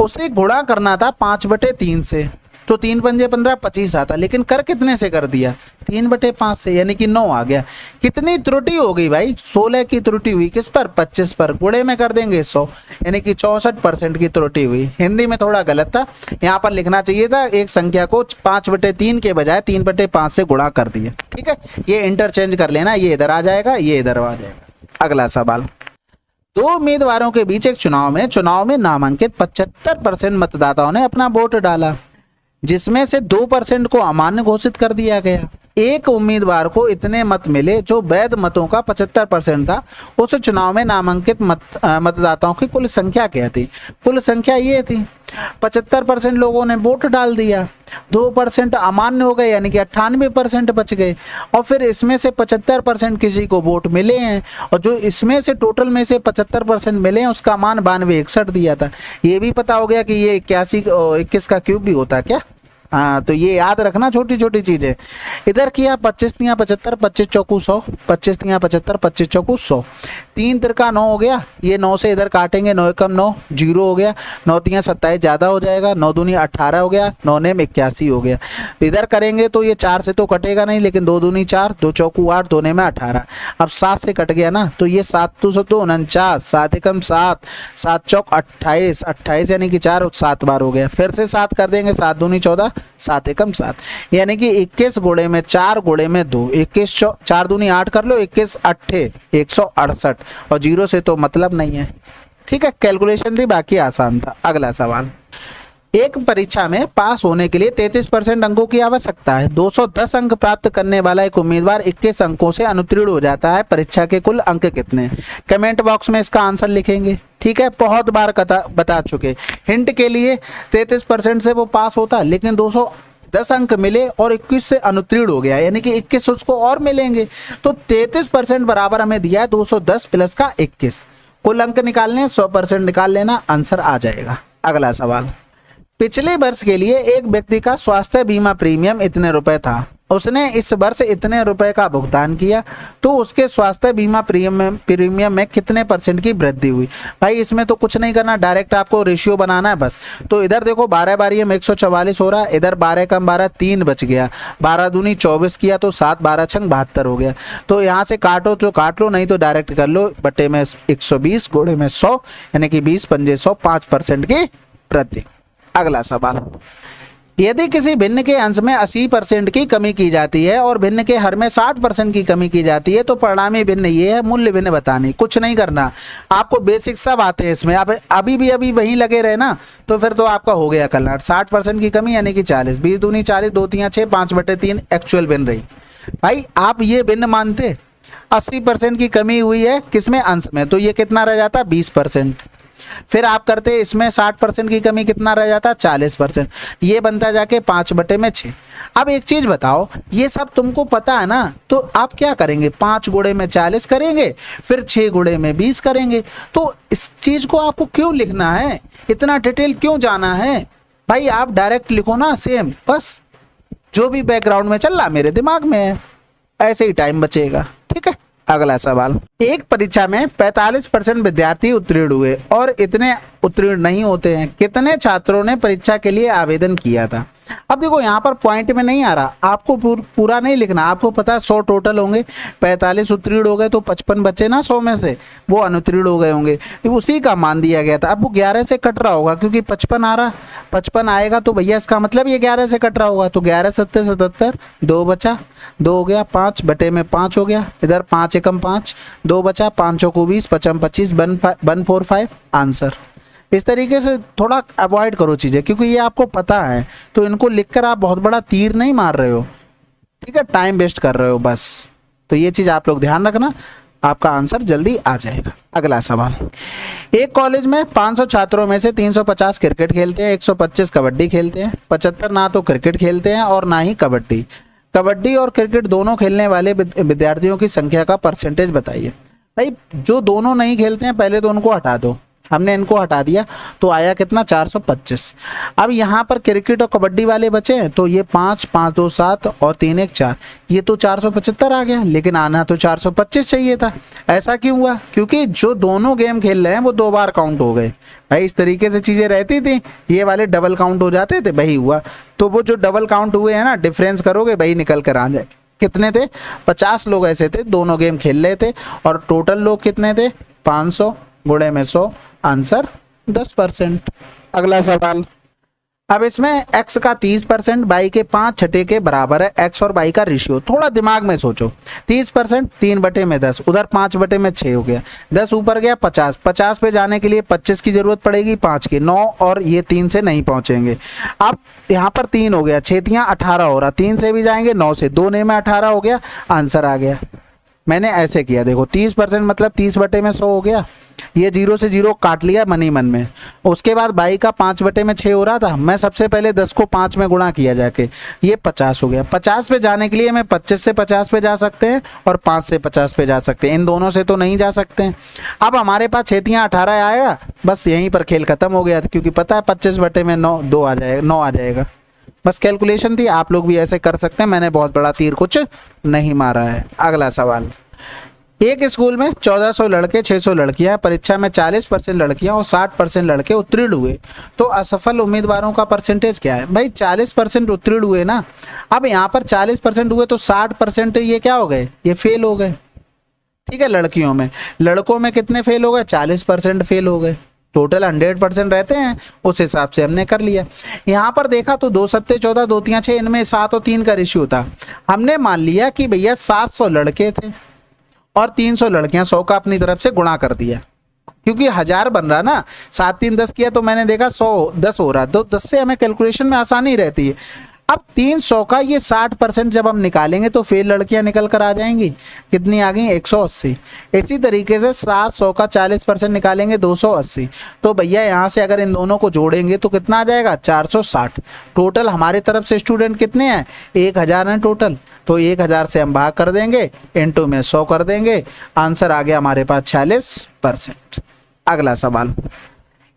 A: उसे गुणा करना था 5/3 से, तो 3 पंजे 15, 25 आता, लेकिन कर कितने से कर दिया, 3/5 से, यानी कि 9 आ गया। कितनी त्रुटि हो गई भाई, 16 की त्रुटि हुई, किस पर, 25 पर, गुणे में कर देंगे 100, यानी कि 64% की त्रुटि हुई। हिंदी में थोड़ा गलत था, यहाँ पर लिखना चाहिए था एक संख्या को 5/3 के बजाय 3/5 से गुणा कर दिया, ठीक है, ये इंटरचेंज कर लेना, ये इधर आ जाएगा, ये इधर आ जाएगा। अगला सवाल, 2 उम्मीदवारों के बीच एक चुनाव में नामांकित 75% मतदाताओं ने अपना वोट डाला, जिसमें से 2% को अमान्य घोषित कर दिया गया। एक उम्मीदवार को इतने मत मिले जो वैध मतों का 75% था, उस चुनाव में नामांकित मतदाताओं की कुल संख्या क्या थी। कुल संख्या ये थी, 75% लोगों ने वोट डाल दिया, 2% अमान्य हो गए, यानी कि 98% बच गए, और फिर इसमें से 75% किसी को वोट मिले हैं, और जो इसमें से टोटल में से 75% मिले हैं उसका मान 9261 दिया था। ये भी पता हो गया कि ये 81 का क्यूब भी होता है क्या, हाँ, तो ये याद रखना छोटी छोटी चीजें। इधर किया 25 तिया 75, 25 चौकू 100, 25 तिया 75, 25 चौकू 100, 3 तिरका 9 हो गया, ये 9 से इधर काटेंगे, 9 कम 9, 0 हो गया, 9 तिया 27 ज़्यादा हो जाएगा, 9 दूनी 18 हो गया, 9 ने 81 हो गया। इधर करेंगे तो ये 4 से तो कटेगा नहीं, लेकिन 2 दूनी 4, 2 चौकू 8, 2 ने में 18, अब 7 से कट गया ना, तो ये 7 तो 49, 7 एकम 7, 7 चौक 28, 28 यानी कि 4 7 बार हो गया, फिर से 7 कर देंगे, 7 दूनी 14, 7 एकम 7, यानी कि 21 गुणे में 4 गुणे में 2, 21 4 दूनी 8 कर लो, 21 अट्ठे 168, और 0 से तो मतलब नहीं है, ठीक है, कैलकुलेशन थी, बाकी आसान था। अगला सवाल, एक परीक्षा में पास होने के लिए 33% अंकों की आवश्यकता है। 210 अंक प्राप्त करने वाला एक उम्मीदवार 21 अंकों से अनुत्तीर्ण हो जाता है, परीक्षा के कुल अंक कितने। कमेंट बॉक्स में इसका आंसर लिखेंगे, ठीक है, बहुत बार बता चुके। हिंट के लिए 33% से वो पास होता, लेकिन 210 अंक मिले और 21 से अनुत्तीर्ण हो गया, यानी कि 21 उसको और मिलेंगे, तो 33% बराबर हमें दिया है 210 प्लस का 21, कुल अंक निकालने 100% निकाल लेना, आंसर आ जाएगा। अगला सवाल, पिछले वर्ष के लिए एक व्यक्ति का स्वास्थ्य बीमा प्रीमियम इतने रुपए था, उसने इस वर्ष इतने रुपए का भुगतान किया तो उसके स्वास्थ्य बीमा प्रीमियम में कितने % की वृद्धि हुई। भाई इसमें तो कुछ नहीं करना, डायरेक्ट आपको रेशियो बनाना है बस। तो इधर देखो 12 बारी में 144 हो रहा है, इधर 12 कम 12 3 बच गया, 12 दूनी 24 किया तो 7 12 छंग 72 हो गया। तो यहाँ से काटो तो काट लो, नहीं तो डायरेक्ट कर लो, बटे में 120 गुणे में 100 यानी कि 20 पंजे 100, 5% की वृद्धि। अगला सवाल, यदि किसी भिन्न के अंश में 80% की कमी की जाती है और भिन्न के हर में 60% की कमी की जाती है तो परिणामी भिन्न ये है, मूल्य भिन्न बतानी। कुछ नहीं करना, आपको बेसिक सब आते हैं इसमें। आप अभी वहीं लगे रहे ना तो फिर तो आपका हो गया कल। 60% की कमी यानी कि 40, 20 दूनी 40, 2 3 6, 5/3 एक्चुअल भिन्न रही। भाई आप ये भिन्न मानते, 80% की कमी हुई है किसमें, अंश में, तो ये कितना रह जाता, 20%। फिर आप करते इसमें 60% की कमी, कितना रह जाता, 40%। ये बनता जाके 5/6। अब एक चीज बताओ, ये सब तुमको पता है ना, तो आप क्या करेंगे, 5 गुणे में 40 करेंगे, फिर 6 गुणे में 20 करेंगे। तो इस चीज को आपको क्यों लिखना है, इतना डिटेल क्यों जाना है। भाई आप डायरेक्ट लिखो ना सेम, बस जो भी बैकग्राउंड में चल रहा मेरे दिमाग में है, ऐसे ही टाइम बचेगा। ठीक है, अगला सवाल, एक परीक्षा में 45% विद्यार्थी उत्तीर्ण हुए और इतने उत्तीर्ण नहीं होते हैं, कितने छात्रों ने परीक्षा के लिए आवेदन किया था। अब देखो यहाँ पर पॉइंट में नहीं आ रहा, आपको पूरा नहीं लिखना। आपको पता है 100 टोटल होंगे, 45 उत्तीर्ण हो गए तो 55 बचे ना 100 में से, वो अनुत्तीर्ण हो गए होंगे, उसी का मान दिया गया था। अब वो 11 से कट रहा होगा क्योंकि 55 आ रहा, 55 आएगा तो भैया इसका मतलब ये 11 से कट रहा होगा। तो 11 7 77, 2 बचा, 2 हो गया, 5/5 हो गया, इधर 5 एकम 5, 2 बचा, 5 को 20, 5 25, 145 आंसर। इस तरीके से थोड़ा अवॉइड करो चीज़ें, क्योंकि ये आपको पता है तो इनको लिखकर आप बहुत बड़ा तीर नहीं मार रहे हो, ठीक है, टाइम वेस्ट कर रहे हो बस। तो ये चीज़ आप लोग ध्यान रखना, आपका आंसर जल्दी आ जाएगा। अगला सवाल, एक कॉलेज में 500 छात्रों में से 350 क्रिकेट खेलते हैं, 125 कबड्डी खेलते हैं, 75 ना तो क्रिकेट खेलते हैं और ना ही कबड्डी। कबड्डी और क्रिकेट दोनों खेलने वाले विद्यार्थियों की संख्या का % बताइए। भाई जो दोनों नहीं खेलते हैं पहले तो उनको हटा दो, हमने इनको हटा दिया तो आया कितना, 425। अब यहाँ पर क्रिकेट और कबड्डी वाले बचे हैं तो ये 5 5 2 7 और 3 1 4, ये तो 475 आ गया, लेकिन आना तो 425 चाहिए था। ऐसा क्यों हुआ, क्योंकि जो दोनों गेम खेल रहे हैं वो 2 बार काउंट हो गए। भाई इस तरीके से चीज़ें रहती थी, ये वाले डबल काउंट हो जाते थे, वही हुआ। तो वो जो डबल काउंट हुए हैं ना, डिफरेंस करोगे वही निकल कर आ जाए। कितने थे, 50 लोग ऐसे थे दोनों गेम खेल रहे थे, और टोटल लोग कितने थे, 500 गुणे में 100, आंसर 10%। अगला सवाल, अब इसमें x का 30% y के 5/6 के बराबर है। x और y का रेशियो, थोड़ा दिमाग में सोचो। 30% 3/10, उधर 5/6 हो गया, 10 ऊपर गया 50, 50 पे जाने के लिए 25 की जरूरत पड़ेगी, 5 की 9, और ये 3 से नहीं पहुंचेंगे। अब यहाँ पर 3 हो गया, 6 3 18 हो रहा, 3 से भी जाएंगे, 9 से, 2 ने में 18 हो गया, आंसर आ गया। मैंने ऐसे किया, देखो 30% मतलब 30/100 हो गया, ये 0 से 0 काट लिया मन ही मन में। उसके बाद बाई का 5/6 हो रहा था, मैं सबसे पहले 10 को 5 में गुणा किया जाके, ये 50 हो गया। 50 पे जाने के लिए मैं 25 से 50 पे जा सकते हैं और 5 से 50 पे जा सकते हैं, इन दोनों से तो नहीं जा सकते हैं। अब हमारे पास 6 3 18 आएगा, बस यहीं पर खेल खत्म हो गया, क्योंकि पता है 25/9 2 आ जाएगा, 9 आ जाएगा। बस कैलकुलेशन थी, आप लोग भी ऐसे कर सकते हैं, मैंने बहुत बड़ा तीर कुछ नहीं मारा है। अगला सवाल, एक स्कूल में 1400 लड़के 600 लड़कियां, परीक्षा में 40% लड़कियां और 60% लड़के उत्तीर्ण हुए, तो असफल उम्मीदवारों का % क्या है। भाई 40% उत्तीर्ण हुए ना, अब यहाँ पर 40% हुए तो 60% ये क्या हो गए, ये फेल हो गए, ठीक है। लड़कियों में, लड़कों में कितने फेल हो गए, 40% फेल हो गए। टोटल 100% रहते हैं, उस हिसाब से हमने कर लिया। यहाँ पर देखा तो 2 7 14, 2 3 6, इनमें 7 और 3 का रेशियो था। हमने मान लिया कि भैया 700 लड़के थे और 300 लड़कियां, 100 का अपनी तरफ से गुणा कर दिया, क्योंकि 1000 बन रहा ना, 7 3 10 किया तो मैंने देखा 100 10 हो रहा, तो 10 से हमें कैलकुलेशन में आसानी रहती है। अब 300 का ये 60% जब हम निकालेंगे तो फेल लड़कियां निकल कर आ जाएंगी, कितनी आ गई, 180। इसी तरीके से 700 का 40% निकालेंगे, 280। तो भैया यहाँ से अगर इन दोनों को जोड़ेंगे तो कितना आ जाएगा, 460। टोटल हमारे तरफ से स्टूडेंट कितने हैं, 1000 हैं टोटल, तो 1000 से हम भाग कर देंगे, इनटू में 100 कर देंगे, आंसर आ गया हमारे पास 46%। अगला सवाल,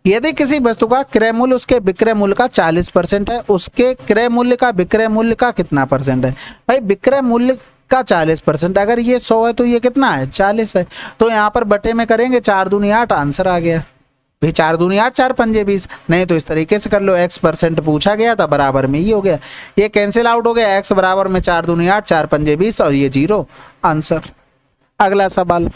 A: यदि किसी वस्तु का क्रय मूल्य उसके विक्रय मूल्य का 40% है, उसके क्रय मूल्य का विक्रय मूल्य का कितना परसेंट है? भाई विक्रय मूल्य का 40%, अगर ये 100 है तो ये कितना है? 40 है। तो यहाँ पर बटे में करेंगे 4 दूनी 8, आंसर आ गया। भाई 4 दूनी 8, 4 पंजे 20। नहीं तो इस तरीके से कर लो, x% पूछा गया था, बराबर में ये हो गया, ये कैंसिल आउट हो गया, x बराबर में 4 दूनी 8, 4 पंजे 20 और ये 0, आंसर। अगला सवाल,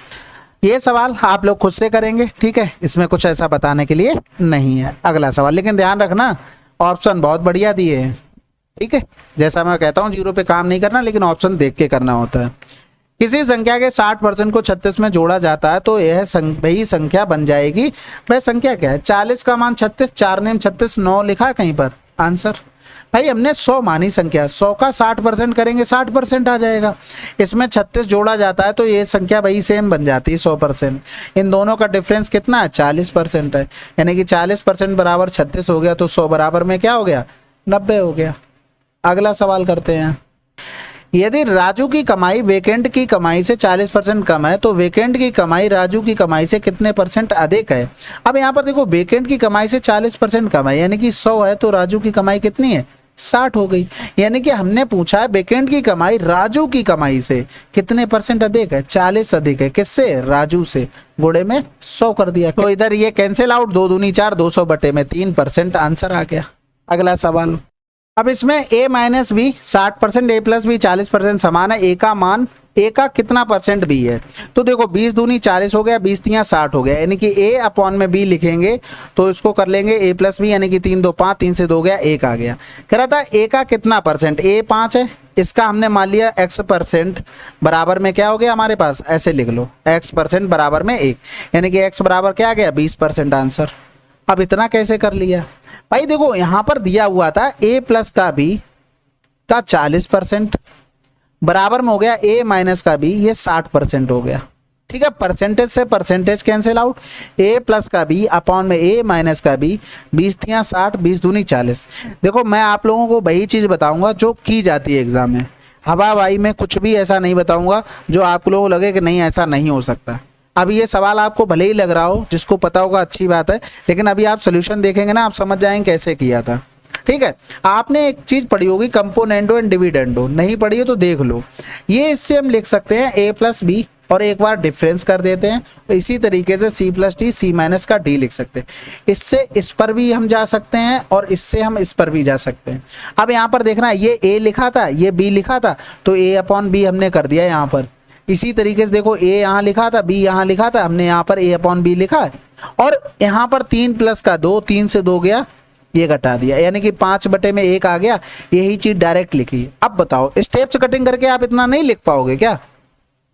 A: ये सवाल आप लोग खुद से करेंगे, ठीक है, इसमें कुछ ऐसा बताने के लिए नहीं है। अगला सवाल, लेकिन ध्यान रखना ऑप्शन बहुत बढ़िया दिए हैं, ठीक है। जैसा मैं कहता हूँ जीरो पे काम नहीं करना, लेकिन ऑप्शन देख के करना होता है। किसी संख्या के 60% को 36 में जोड़ा जाता है तो यह वही संख्या बन जाएगी। वह संख्या क्या है? 40 का मान 36, 4 नेम 36, 9 लिखा है कहीं पर, आंसर। भाई हमने 100 मानी संख्या, 100 का 60% करेंगे 60% आ जाएगा। इसमें 36 जोड़ा जाता है तो ये संख्या वही सेम बन जाती है 100%। इन दोनों का डिफरेंस कितना है? 40% है, यानी कि 40% बराबर 36 हो गया, तो 100 बराबर में क्या हो गया? 90 हो गया। अगला सवाल करते हैं, यदि राजू की कमाई वेकेंट की कमाई से 40% कम है तो वेकेंट की कमाई राजू की कमाई से कितने % अधिक है? अब यहाँ पर देखो, वेकेंट की कमाई से 40% कम है, यानी कि 100 है, तो राजू की कमाई कितनी है? 60 हो गई। यानी कि हमने पूछा है वेकेंट की कमाई राजू की कमाई से कितने % अधिक है? 40 अधिक है। किससे? राजू से। गुणे में 100 कर दिया, तो इधर ये कैंसिल आउट, 2 दूनी 4, 200 बटे में 3%, आंसर आ गया। अगला सवाल, अब इसमें a minus B 60%, a plus B 40% समान है, a का मान a का कितना % भी है? तो देखो 20 दूनी 40 हो गया, 20 तियां 60 हो गया, यानी कि a अपॉन में b लिखेंगे तो इसको कर लेंगे a प्लस बी, यानी कि 3 2 5, 3 से 2 गया, 1 आ गया। कह रहा था a का कितना %? a 5 है, इसका हमने मान लिया x% बराबर में क्या हो गया हमारे पास? ऐसे लिख लो, x% बराबर में 1, यानी कि x बराबर क्या आ गया? 20%, आंसर। अब इतना कैसे कर लिया? भाई देखो यहां पर दिया हुआ था a प्लस का b का 40% बराबर में हो गया a माइनस का b, ये 60% हो गया, ठीक है। परसेंटेज से percentage cancel out, a plus का b अपॉन में a माइनस का b, 20 तियां 60, 20 दूनी 40। देखो मैं आप लोगों को वही चीज बताऊंगा जो की जाती है एग्जाम में, हवा भाई में कुछ भी ऐसा नहीं बताऊंगा जो आप लोगों को लगे कि नहीं ऐसा नहीं हो सकता। अब ये सवाल आपको भले ही लग रहा हो, जिसको पता होगा अच्छी बात है, लेकिन अभी आप सोल्यूशन देखेंगे ना, आप समझ जाएंगे कैसे किया था, ठीक है। आपने एक चीज पढ़ी होगी कंपोनेंडो एंड डिविडेंडो, नहीं पढ़ी हो तो देख लो। ये इससे हम लिख सकते हैं a प्लस बी और एक बार डिफरेंस कर देते हैं, तो इसी तरीके से c plus D, c minus का d लिख सकते हैं। इससे इस पर भी हम जा सकते हैं और इससे हम इस पर भी जा सकते हैं। अब यहाँ पर देखना, ये a लिखा था, ये b लिखा था, तो a अपॉन b हमने कर दिया यहाँ पर। इसी तरीके से देखो a यहाँ लिखा था, b यहाँ लिखा था, हमने यहाँ पर a अपॉन b लिखा है, और यहाँ पर 3 प्लस का 2, 3 से 2 गया, ये घटा दिया, यानी कि 5 बटे में 1 आ गया। यही चीज डायरेक्ट लिखी। अब बताओ स्टेप्स कटिंग करके आप इतना नहीं लिख पाओगे क्या?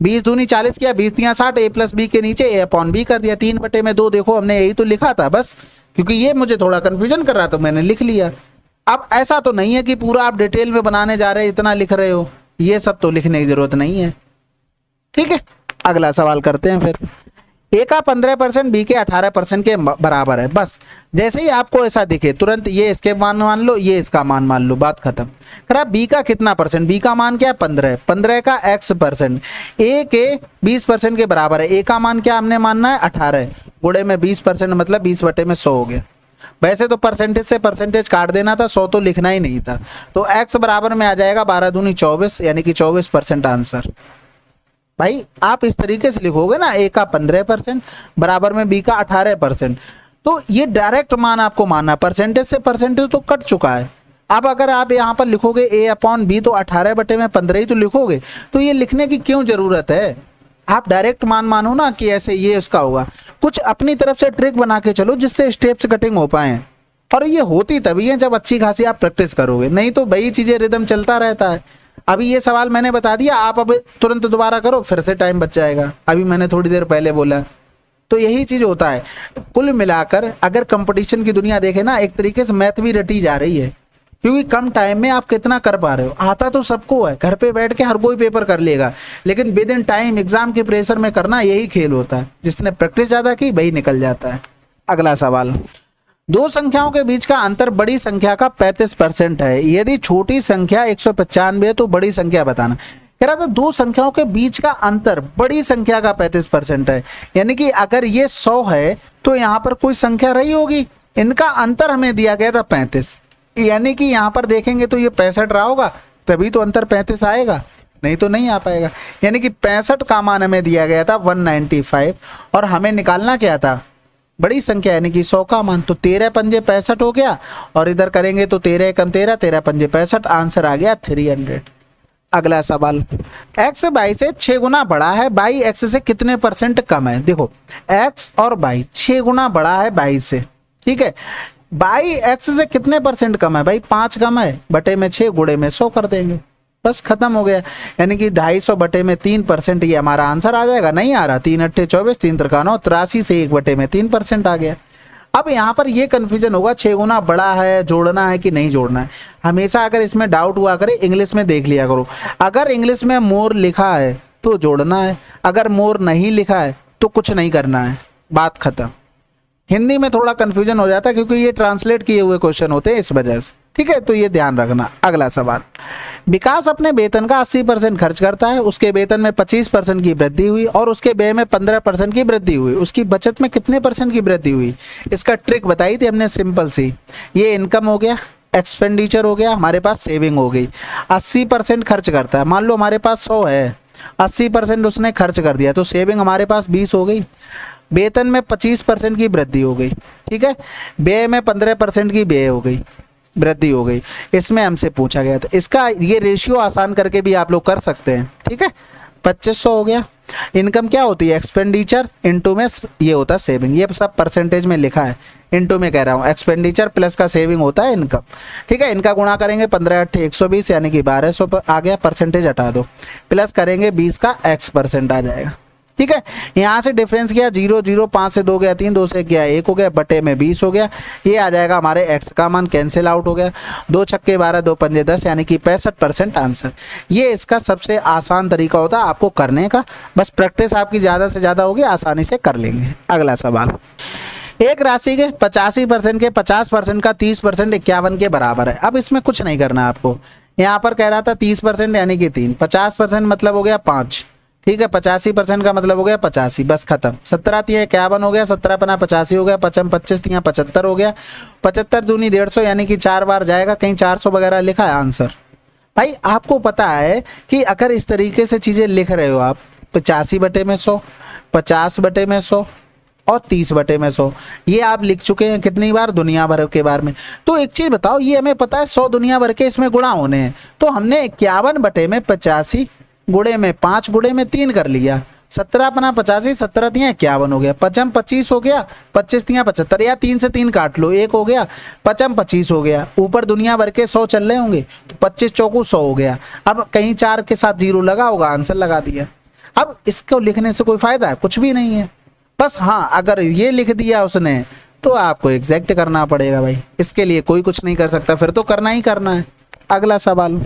A: 20 दूनी 40 किया, 20 तियां 60, a प्लस बी के नीचे a अपॉन b कर दिया, 3 बटे में 2, देखो हमने यही तो लिखा था बस, क्योंकि ये मुझे थोड़ा कंफ्यूजन कर रहा था, मैंने लिख लिया। अब ऐसा तो नहीं है कि पूरा आप डिटेल में बनाने जा रहे हैं, इतना लिख रहे हो, ये सब तो लिखने की जरूरत नहीं है, ठीक है। अगला सवाल करते हैं फिर। a का 15% b के 18% के बराबर है, बस जैसे ही आपको ऐसा दिखे तुरंत ये इसके मान मान लो, ये इसका मान मान लो, बात खत्म। खराब b का कितना %? b का मान क्या है? 15 है, 15 का x%, a के 20% के बराबर है, a का मान क्या हमने मानना है? 18 है, गुणे में 20%, मतलब 20 बटे में 100 हो गया। वैसे तो परसेंटेज से परसेंटेज काट देना था, 100 तो लिखना ही नहीं था, तो x बराबर में आ जाएगा 12 दूनी 24, यानी कि 24%, आंसर। भाई आप इस तरीके से लिखोगे ना, a का 15% बराबर में b का 18%, तो ये डायरेक्ट मान आपको मानना, परसेंटेज से परसेंटेज तो कट चुका है। अब अगर आप यहाँ पर लिखोगे a अपॉन b, तो 18 बटे में 15 ही तो लिखोगे, तो ये लिखने की क्यों जरूरत है? आप डायरेक्ट मान मानो ना कि ऐसे ये इसका होगा। कुछ अपनी तरफ से ट्रिक बना के चलो जिससे स्टेप्स कटिंग हो पाए, और ये होती तभी है जब अच्छी खासी आप प्रैक्टिस करोगे, नहीं तो वही चीजें रिदम चलता रहता है। अभी ये सवाल मैंने बता दिया, आप अब तुरंत दोबारा करो, फिर से टाइम बच जाएगा, अभी मैंने थोड़ी देर पहले बोला। तो यही चीज होता है। कुल मिलाकर अगर कंपटीशन की दुनिया देखे ना, एक तरीके से मैथ भी रटी जा रही है, क्योंकि कम टाइम में आप कितना कर पा रहे हो। आता तो सबको है, घर पे बैठ के हर कोई पेपर कर लेगा, लेकिन विद इन टाइम एग्जाम के प्रेशर में करना, यही खेल होता है। जिसने प्रैक्टिस ज्यादा की वही निकल जाता है। अगला सवाल, दो संख्याओं के बीच का अंतर बड़ी संख्या का 35% है। यदि छोटी संख्या 195 है तो बड़ी संख्या बताना। कह रहा था दो संख्याओं के बीच का अंतर बड़ी संख्या का 35% है, यानी कि अगर ये 100 है तो यहाँ पर कोई संख्या रही होगी, इनका अंतर हमें दिया गया था 35, यानी कि यहाँ पर देखेंगे तो ये 65 रहा होगा, तभी तो अंतर 35 आएगा, नहीं तो नहीं आ पाएगा। यानी कि 65 का मान हमें दिया गया था 195 और हमें निकालना क्या था, बड़ी संख्या यानी कि 100 का मान। तो 13 पंजे 65 हो गया और इधर करेंगे तो 13 एकम 13, 13 पंजे 65, आंसर आ गया 300। अगला सवाल, x बाई से 6 गुना बड़ा है, बाई x से कितने % कम है। देखो x और बाई 6 गुना बड़ा है बाई से, ठीक है, बाई x से कितने % कम है भाई, 5 कम है, बटे में 6 गुणे में 100 कर देंगे, बस खत्म हो गया। यानी कि 250 बटे में 3% ये हमारा आंसर आ जाएगा। नहीं आ रहा, 3 अट्ठे 24, 3 त्रिका 9, 83 से 1 बटे में 3% आ गया। अब यहाँ पर ये कंफ्यूजन होगा 6 गुना बड़ा है, जोड़ना है कि नहीं जोड़ना है। हमेशा अगर इसमें डाउट हुआ करे इंग्लिश में देख लिया करो, अगर इंग्लिश में मोर लिखा है तो जोड़ना है, अगर मोर नहीं लिखा है तो कुछ नहीं करना है, बात खत्म। हिंदी में थोड़ा कंफ्यूजन हो जाता है क्योंकि ये ट्रांसलेट किए हुए क्वेश्चन होते हैं इस वजह से, ठीक है, तो ये ध्यान रखना। अगला सवाल, विकास अपने वेतन का 80% खर्च करता है, उसके वेतन में 25% की वृद्धि हुई और उसके व्यय में 15% की वृद्धि हुई, उसकी बचत में कितने % की वृद्धि हुई। इसका ट्रिक बताई थी हमने सिंपल सी, ये इनकम हो गया, एक्सपेंडिचर हो गया, हमारे पास सेविंग हो गई। 80% खर्च करता है, मान लो हमारे पास 100 है, 80% उसने खर्च कर दिया तो सेविंग हमारे पास 20 हो गई। वेतन में 25% की वृद्धि हो गई, ठीक है, व्यय में 15% की व्यय हो गई, वृद्धि हो गई। इसमें हमसे पूछा गया था, इसका ये रेशियो आसान करके भी आप लोग कर सकते हैं, ठीक है। 2500 हो गया। इनकम क्या होती है, एक्सपेंडिचर इनटू में ये होता है सेविंग, ये सब परसेंटेज में लिखा है, इनटू में कह रहा हूँ, एक्सपेंडिचर प्लस का सेविंग होता है इनकम, ठीक है। इनका गुणा करेंगे 15 अट्ठे 120 यानी कि 1200 आ गया, परसेंटेज हटा दो, प्लस करेंगे 20 का x% आ जाएगा, ठीक है। यहाँ से डिफरेंस किया 0 0, 5 से 2 गया 3, 2 से गया 1 हो गया, बटे में 20 हो गया, ये आ जाएगा हमारे x का मान, कैंसिल आउट हो गया, 2 छक्के 12, 2 पंजे 10 यानी कि 65% आंसर। ये इसका सबसे आसान तरीका होता है आपको करने का, बस प्रैक्टिस आपकी ज़्यादा से ज़्यादा होगी, आसानी से कर लेंगे। अगला सवाल, एक राशि के 85% के 50% का 30% 51 के बराबर है। अब इसमें कुछ नहीं करना आपको, यहाँ पर कह रहा था 30% यानी कि 3, 50% मतलब हो गया 5, ठीक है, 85% का मतलब हो गया 85, बस खत्म। 17 तिया 51 हो गया, 17 पना 85 हो गया, 55 25 तिया 75 हो गया, 75 दूनी 150 यानी कि 4 बार जाएगा, कहीं 400 वगैरह लिखा है आंसर। भाई आपको पता है कि अगर इस तरीके से चीज़ें लिख रहे हो आप, 85 बटे में 100, 50 बटे में 100 और 30 बटे में 100, ये आप लिख चुके हैं कितनी बार, दुनिया भर के बार में। तो एक चीज़ बताओ, ये हमें पता है 100 दुनिया भर के इसमें गुणा होने हैं, तो हमने 51 बटे में 85 गुणे में 5 गुणे में 3 कर लिया, 17 पना 85, 17 तिया 51 हो गया, 55 25 हो गया, 25 तिया 75, या 3 से 3 काट लो, 1 हो गया, 55 25 हो गया, ऊपर दुनिया भर के 100 चल रहे होंगे तो 25 चौकू 100 हो गया। अब कहीं 4 के साथ 0 लगा होगा, आंसर लगा दिया। अब इसको लिखने से कोई फायदा है, कुछ भी नहीं है, बस हाँ अगर ये लिख दिया उसने तो आपको एग्जैक्ट करना पड़ेगा भाई, इसके लिए कोई कुछ नहीं कर सकता, फिर तो करना ही करना है। अगला सवाल,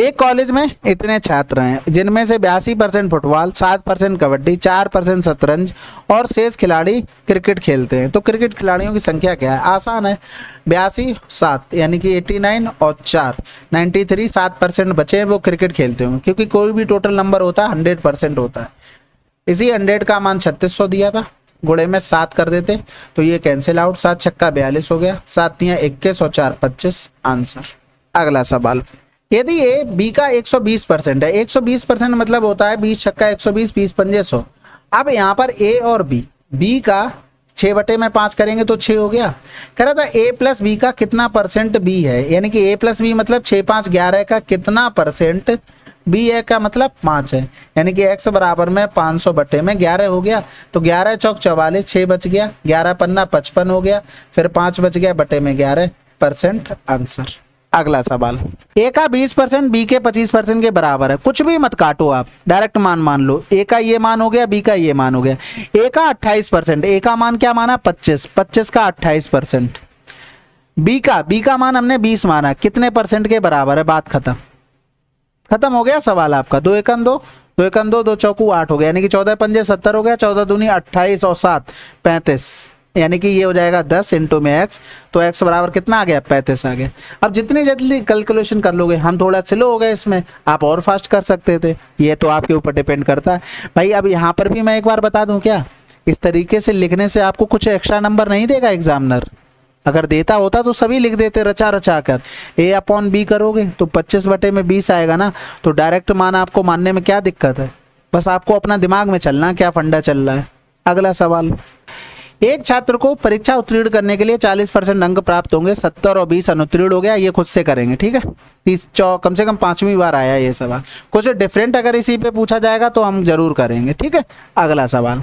A: एक कॉलेज में इतने छात्र हैं जिनमें से 82% फुटबॉल, 7% कबड्डी, 4% शतरंज और शेष खिलाड़ी क्रिकेट खेलते हैं, तो क्रिकेट खिलाड़ियों की संख्या क्या है। आसान है, 82 7 यानी कि 89 और 4 93, 7% बचे हैं वो क्रिकेट खेलते होंगे, क्योंकि कोई भी टोटल नंबर होता है 100% होता है। इसी 100 का मान 3600 दिया था, गुणे में 7 कर देते तो ये कैंसिल आउट, 7 छक्का 42 हो गया, 7 तिया 21 और 4 25 आंसर। अगला सवाल, यदि ए बी का 120% है, 120% मतलब होता है 20 छक्का 120, 20 पंजे 100। अब यहाँ पर ए और बी का 6 बटे में 5 करेंगे तो 6 हो गया। कह रहा था ए प्लस बी का कितना % बी है, यानी कि ए प्लस बी मतलब 6 5 11 का कितना % बी है का मतलब 5 है, यानी कि x बराबर में 500 बटे में 11 हो गया, तो 11 चौक 44, 6 बच गया, 11 पन्ना 55 हो गया, फिर 5 बच गया, बटे में 11% आंसर। अगला सवाल, ए का 20% बी के 25% के बराबर है, कुछ भी मत काटो आप, डायरेक्ट मान लो, ए का ये मान हो गया, बी का ये मान हो गया। ए का 28%, ए का मान क्या माना 25, 25 का 28%, बी का मान हमने 20 माना, कितने % के बराबर है, बात खत्म, खत्म हो गया सवाल आपका। 2 एकम 2, 2 एकम 2, 2 चौकू 8 हो गया, यानी कि 14 पंजे 70 हो गया, 14 दूनी 28 और 7 35, यानी कि ये हो जाएगा 10 इंटू में x, तो x बराबर कितना आ गया, 35 आ गया। अब जितनी जल्दी कैलकुलेशन कर लोगे, हम थोड़ा स्लो हो गए इसमें, आप और फास्ट कर सकते थे, ये तो आपके ऊपर डिपेंड करता है भाई। अब यहाँ पर भी मैं एक बार बता दूं क्या, इस तरीके से लिखने से आपको कुछ एक्स्ट्रा नंबर नहीं देगा एग्जामिनर। अगर देता होता तो सभी लिख देते रचा रचा कर, a/b करोगे तो 25/20 आएगा ना, तो डायरेक्ट मान आपको मानने में क्या दिक्कत है, बस आपको अपना दिमाग में चलना क्या फंडा चल रहा है। अगला सवाल, एक छात्र को परीक्षा उत्तीर्ण करने के लिए 40% अंक प्राप्त होंगे, 70 और 20 अनुत्तीर्ण हो गया, ये खुद से करेंगे, ठीक है। कम से कम 5वीं बार आया ये सवाल, कुछ डिफरेंट अगर इसी पे पूछा जाएगा तो हम जरूर करेंगे, ठीक है। अगला सवाल,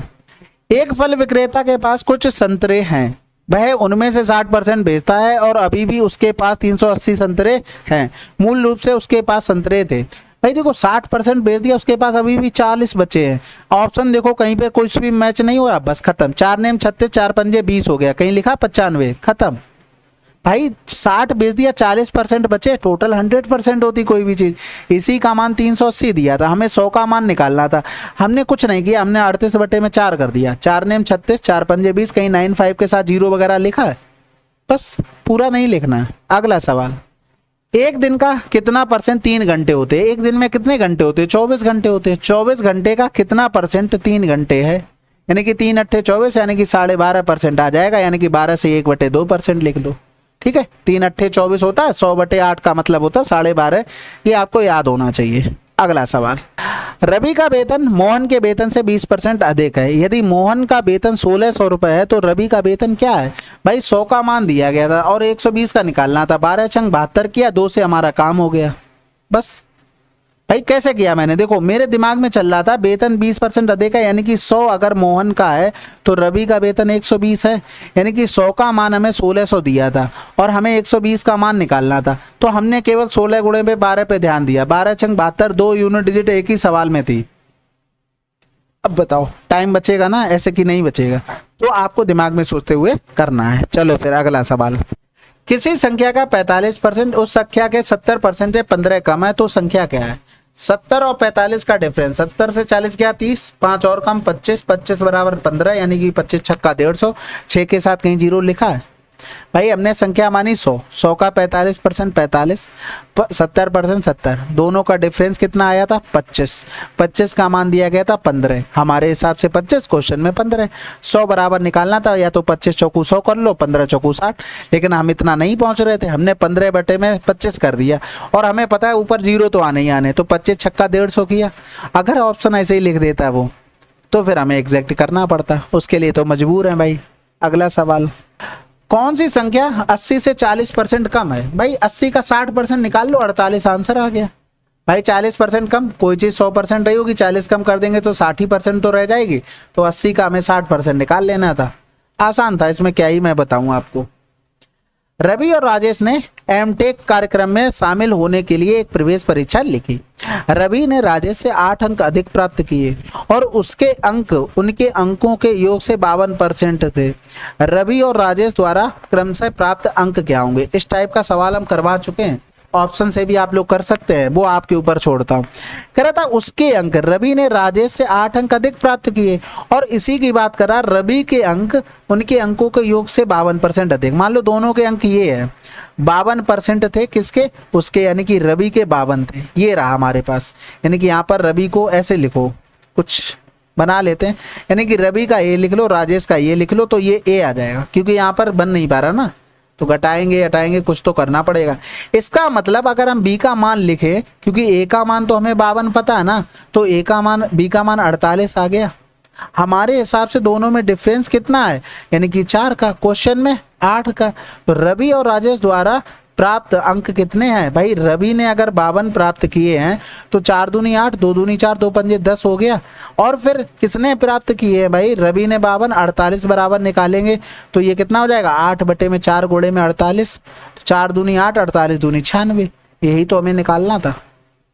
A: एक फल विक्रेता के पास कुछ संतरे हैं, वह उनमें से 60% बेचता है और अभी भी उसके पास 380 संतरे हैं। मूल रूप से उसके पास संतरे थे, भाई देखो 60% बेच दिया, उसके पास अभी भी 40 बचे हैं। ऑप्शन देखो कहीं पे कुछ भी मैच नहीं हो रहा, बस खत्म। 4 नेम 36, 4 पंजे 20 हो गया, कहीं लिखा 95, खत्म। भाई 60 बेच दिया, 40% बचे, टोटल 100% होती कोई भी चीज। इसी का मान 380 दिया था, हमें 100 का मान निकालना था, हमने कुछ नहीं किया, हमने 38/4 कर दिया। 4 नेम 36, 4 पंजे 20, कहीं 95 के साथ 0 वगैरह लिखा है, बस पूरा नहीं लिखना है। अगला सवाल, एक दिन का कितना परसेंट 3 घंटे होते हैं। एक दिन में कितने घंटे होते हैं, 24 घंटे होते हैं। 24 घंटे का कितना परसेंट 3 घंटे है, यानी कि 3 अट्ठे 24, यानी कि 12.5% आ जाएगा, यानी कि 12 से 1/2% लिख लो, ठीक है। 3 अट्ठे 24 होता है, 100/8 का मतलब होता है 12.5, ये आपको याद होना चाहिए। अगला सवाल, रवि का वेतन मोहन के वेतन से 20% अधिक है। यदि मोहन का वेतन 1600 रुपये है तो रवि का वेतन क्या है। भाई 100 का मान दिया गया था और 120 का निकालना था, 12 छंग 72 किया, 2 से हमारा काम हो गया। बस भाई कैसे किया मैंने, देखो मेरे दिमाग में चल रहा था वेतन 20% अधिक है, यानी कि 100 अगर मोहन का है तो रवि का वेतन 120 है, यानी कि 100 का मान हमें 1600 दिया था और हमें 120 का मान निकालना था, तो हमने केवल 16 गुणे पे 12 पे ध्यान दिया। 12 छंग 72, 2 यूनिट डिजिट एक ही सवाल में थी। अब बताओ टाइम बचेगा ना, ऐसे कि नहीं बचेगा, तो आपको दिमाग में सोचते हुए करना है। चलो फिर अगला सवाल, किसी संख्या का 45% उस संख्या के 70% से 15 कम है तो संख्या क्या है। 70 और 45 का डिफरेंस, 70 से 40 गया 30, 5 और कम 25, 25 बराबर 15, यानी कि 25 छक्का 150, 6 के साथ कहीं 0 लिखा है। भाई हमने संख्या मानी 100, 100 का 45% 45, 70% 70, दोनों का डिफरेंस कितना आया था 25, 25 का मान दिया गया था 15, हमारे हिसाब से 25, क्वेश्चन में 15, 100 बराबर निकालना था, या तो 25 चौकू 100 कर लो, 15 चौकू 60, लेकिन हम इतना नहीं पहुंच रहे थे, हमने 15/25 कर दिया और हमें पता है ऊपर 0 तो आने ही आने, तो 25 छक्का 150 किया। अगर ऑप्शन ऐसे ही लिख देता है वो, तो फिर हमें एग्जैक्ट करना पड़ता, उसके लिए तो मजबूर है भाई। अगला सवाल, कौन सी संख्या 80 से 40% कम है। भाई 80 का 60% निकाल लो, 48 आंसर आ गया। भाई 40% कम, कोई चीज 100% रही होगी, 40 कम कर देंगे तो 60% तो रह जाएगी, तो 80 का हमें 60% निकाल लेना था। आसान था, इसमें क्या ही मैं बताऊं आपको। रवि और राजेश ने एमटेक कार्यक्रम में शामिल होने के लिए एक प्रवेश परीक्षा लिखी। रवि ने राजेश से 8 अंक अधिक प्राप्त किए और उसके अंक उनके अंकों के योग से 52% थे। रवि और राजेश द्वारा क्रमशः प्राप्त अंक क्या होंगे। इस टाइप का सवाल हम करवा चुके हैं, ऑप्शन से भी आप लोग कर सकते हैं, वो आपके ऊपर छोड़ता हूँ। कह रहा था उसके अंक, रवि ने राजेश से 8 अंक अधिक प्राप्त किए और इसी की बात करा, रवि के अंक उनके अंकों के योग से 52% अधिक। मान लो दोनों के अंक ये है, 52% थे किसके, उसके, यानी कि रवि के 52 थे। ये रहा हमारे पास, यानी कि यहाँ पर रवि को ऐसे लिखो, कुछ बना लेते हैं, यानी कि रवि का ए लिख लो, राजेश का ये लिख लो, तो ये ए आ जाएगा, क्योंकि यहाँ पर बन नहीं पा रहा ना, तो घटाएंगे हटाएंगे कुछ तो करना पड़ेगा। इसका मतलब अगर हम बी का मान लिखें, क्योंकि ए का मान तो हमें 52 पता है ना, तो ए का मान, बी का मान 48 आ गया। हमारे हिसाब से दोनों में डिफरेंस कितना है, यानी कि 4 का, क्वेश्चन में 8 का। तो रवि और राजेश द्वारा प्राप्त अंक कितने हैं। भाई रवि ने अगर 52 प्राप्त किए हैं तो 4 दूनी 8, 2 दूनी 4, 2 पंजे 10 हो गया। और फिर किसने प्राप्त किए हैं, भाई रवि ने 52, 48 बराबर निकालेंगे तो ये कितना हो जाएगा, 8/4 गुणे में 48, तो 4 दूनी 8, 48 दूनी 96, यही तो हमें निकालना था।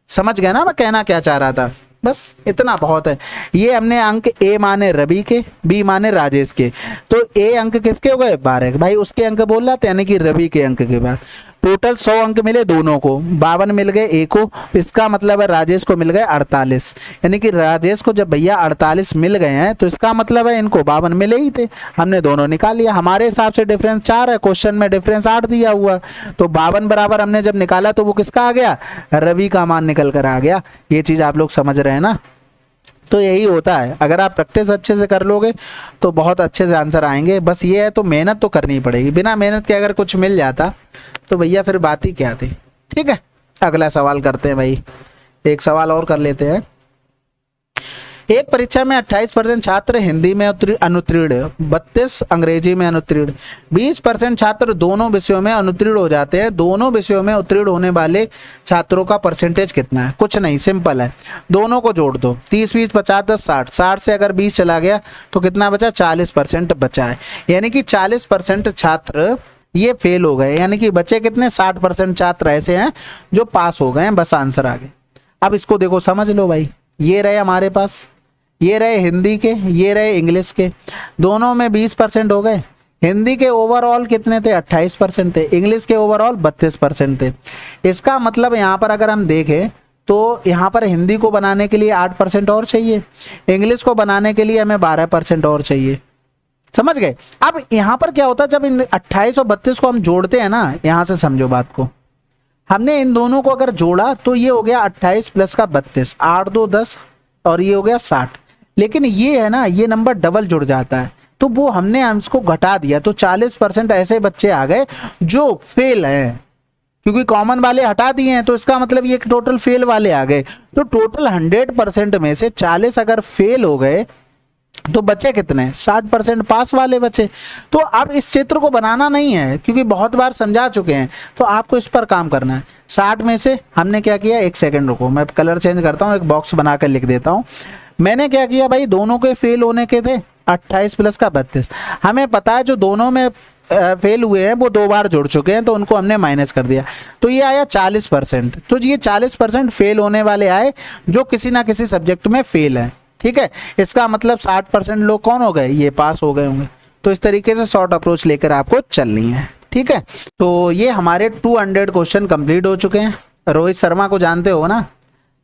A: समझ गए ना मैं कहना क्या चाह रहा था, बस इतना बहुत है। ये हमने अंक ए माने रवि के, बी माने राजेश के, तो ए अंक किसके हो गए 12, भाई उसके अंक बोल रहा था, यानी कि रवि के अंक के बाद। टोटल 100 अंक मिले दोनों को, 52 मिल गए ए को, इसका मतलब है राजेश को मिल गए 48। यानी कि राजेश को जब भैया 48 मिल गए हैं तो इसका मतलब है इनको 52 मिले ही थे, हमने दोनों निकाल लिया। हमारे हिसाब से डिफरेंस 4 है, क्वेश्चन में डिफरेंस 8 दिया हुआ, तो 52 बराबर हमने जब निकाला तो वो किसका आ गया, रवि का मान निकल कर आ गया। ये चीज आप लोग समझ रहे हैं ना। तो यही होता है, अगर आप प्रैक्टिस अच्छे से कर लोगे तो बहुत अच्छे से आंसर आएंगे। बस ये है तो मेहनत तो करनी पड़ेगी, बिना मेहनत के अगर कुछ मिल जाता तो भैया फिर बात ही क्या थी। ठीक है, अगला सवाल करते हैं भाई, एक सवाल और कर लेते हैं। एक परीक्षा में 28% छात्र हिंदी में अनुत्तीर्ण, 32 अंग्रेजी में अनुत्तीर्ण, 20% छात्र दोनों विषयों में अनुत्तीर्ण हो जाते हैं। दोनों विषयों में उत्तीर्ण होने वाले छात्रों का परसेंटेज कितना है? कुछ नहीं, सिंपल है, दोनों को जोड़ दो, 30 20 50 10 60, 60 से अगर 20 चला गया तो कितना बचा, 40% बचा है। यानी कि 40% छात्र ये फेल हो गए, यानी कि बचे कितने, 60% छात्र ऐसे हैं जो पास हो गए हैं। बस आंसर आ गए। अब इसको देखो, समझ लो भाई, ये रहे हमारे पास, ये रहे हिंदी के, ये रहे इंग्लिश के, दोनों में 20% हो गए। हिंदी के ओवरऑल कितने थे, 28% थे, इंग्लिश के ओवरऑल 32% थे। इसका मतलब यहाँ पर अगर हम देखें तो यहाँ पर हिंदी को बनाने के लिए 8% और चाहिए, इंग्लिश को बनाने के लिए हमें 12% और चाहिए। समझ गए? अब यहाँ पर क्या होता है, जब इन 28 और 32 को हम जोड़ते हैं ना, यहाँ से समझो बात को, हमने इन दोनों को अगर जोड़ा तो ये हो गया 28 प्लस का 32, 8 2 10 और ये हो गया 60। लेकिन ये है ना, ये नंबर डबल जुड़ जाता है, तो वो हमने इसको घटा दिया, तो 40% ऐसे बच्चे आ गए जो फेल हैं, क्योंकि कॉमन वाले हटा दिए हैं। तो इसका मतलब ये टोटल फेल वाले आ गए। तो टोटल 100% में से 40 अगर फेल हो गए तो बचे कितने, 60% पास वाले बचे। तो अब इस चित्र को बनाना नहीं है, क्योंकि बहुत बार समझा चुके हैं, तो आपको इस पर काम करना है। 60 में से हमने क्या किया, एक सेकंड रुको, मैं कलर चेंज करता हूँ, एक बॉक्स बनाकर लिख देता हूँ। मैंने क्या किया भाई, दोनों के फेल होने के थे 28 प्लस का 32। हमें पता है जो दोनों में फेल हुए हैं वो 2 बार जुड़ चुके हैं, तो उनको हमने माइनस कर दिया, तो ये आया 40%। तो ये 40% फेल होने वाले आए जो किसी ना किसी सब्जेक्ट में फेल है। ठीक है, इसका मतलब 60% लोग कौन हो गए, ये पास हो गए होंगे। तो इस तरीके से शॉर्ट अप्रोच लेकर आपको चलनी है। ठीक है, तो ये हमारे 200 क्वेश्चन कंप्लीट हो चुके हैं। रोहित शर्मा को जानते हो ना,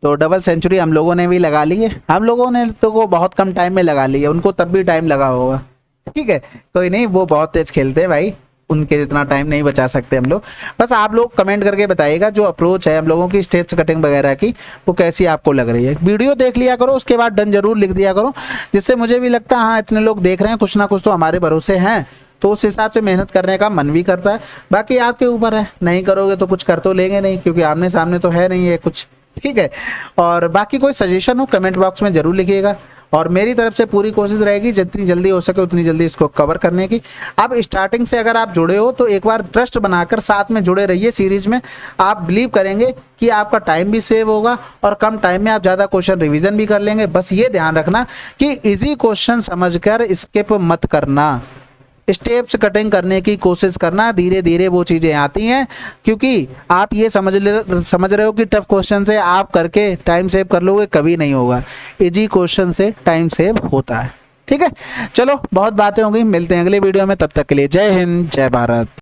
A: तो डबल सेंचुरी हम लोगों ने भी लगा ली है। हम लोगों ने तो वो बहुत कम टाइम में लगा ली है, उनको तब भी टाइम लगा होगा। ठीक है, कोई नहीं, वो बहुत तेज खेलते हैं भाई, उनके जितना टाइम नहीं बचा सकते हम लोग। बस आप लोग कमेंट करके बताइएगा जो अप्रोच है हम लोगों की स्टेप्स कटिंग वगैरह की, वो कैसी आपको लग रही है। वीडियो देख लिया करो, उसके बाद डन जरूर लिख दिया करो, जिससे मुझे भी लगता है हाँ इतने लोग देख रहे हैं, कुछ ना कुछ तो हमारे भरोसे हैं, तो उस हिसाब से मेहनत करने का मन भी करता है। बाकी आपके ऊपर है, नहीं करोगे तो कुछ कर तो लेंगे नहीं, क्योंकि आमने सामने तो है नहीं है कुछ। ठीक है, और बाकी कोई सजेशन हो कमेंट बॉक्स में जरूर लिखिएगा, और मेरी तरफ से पूरी कोशिश रहेगी जितनी जल्दी हो सके उतनी जल्दी इसको कवर करने की। अब स्टार्टिंग से अगर आप जुड़े हो तो एक बार ट्रस्ट बनाकर साथ में जुड़े रहिए सीरीज में। आप बिलीव करेंगे कि आपका टाइम भी सेव होगा और कम टाइम में आप ज़्यादा क्वेश्चन रिवीजन भी कर लेंगे। बस ये ध्यान रखना कि इजी क्वेश्चन समझकर स्किप मत करना, स्टेप्स कटिंग करने की कोशिश करना, धीरे धीरे वो चीज़ें आती हैं। क्योंकि आप ये समझ रहे हो कि टफ क्वेश्चन से आप करके टाइम सेव कर लोगे, कभी नहीं होगा। इजी क्वेश्चन से टाइम सेव होता है। ठीक है, चलो बहुत बातें हो गई, मिलते हैं अगले वीडियो में, तब तक के लिए जय हिंद जय भारत।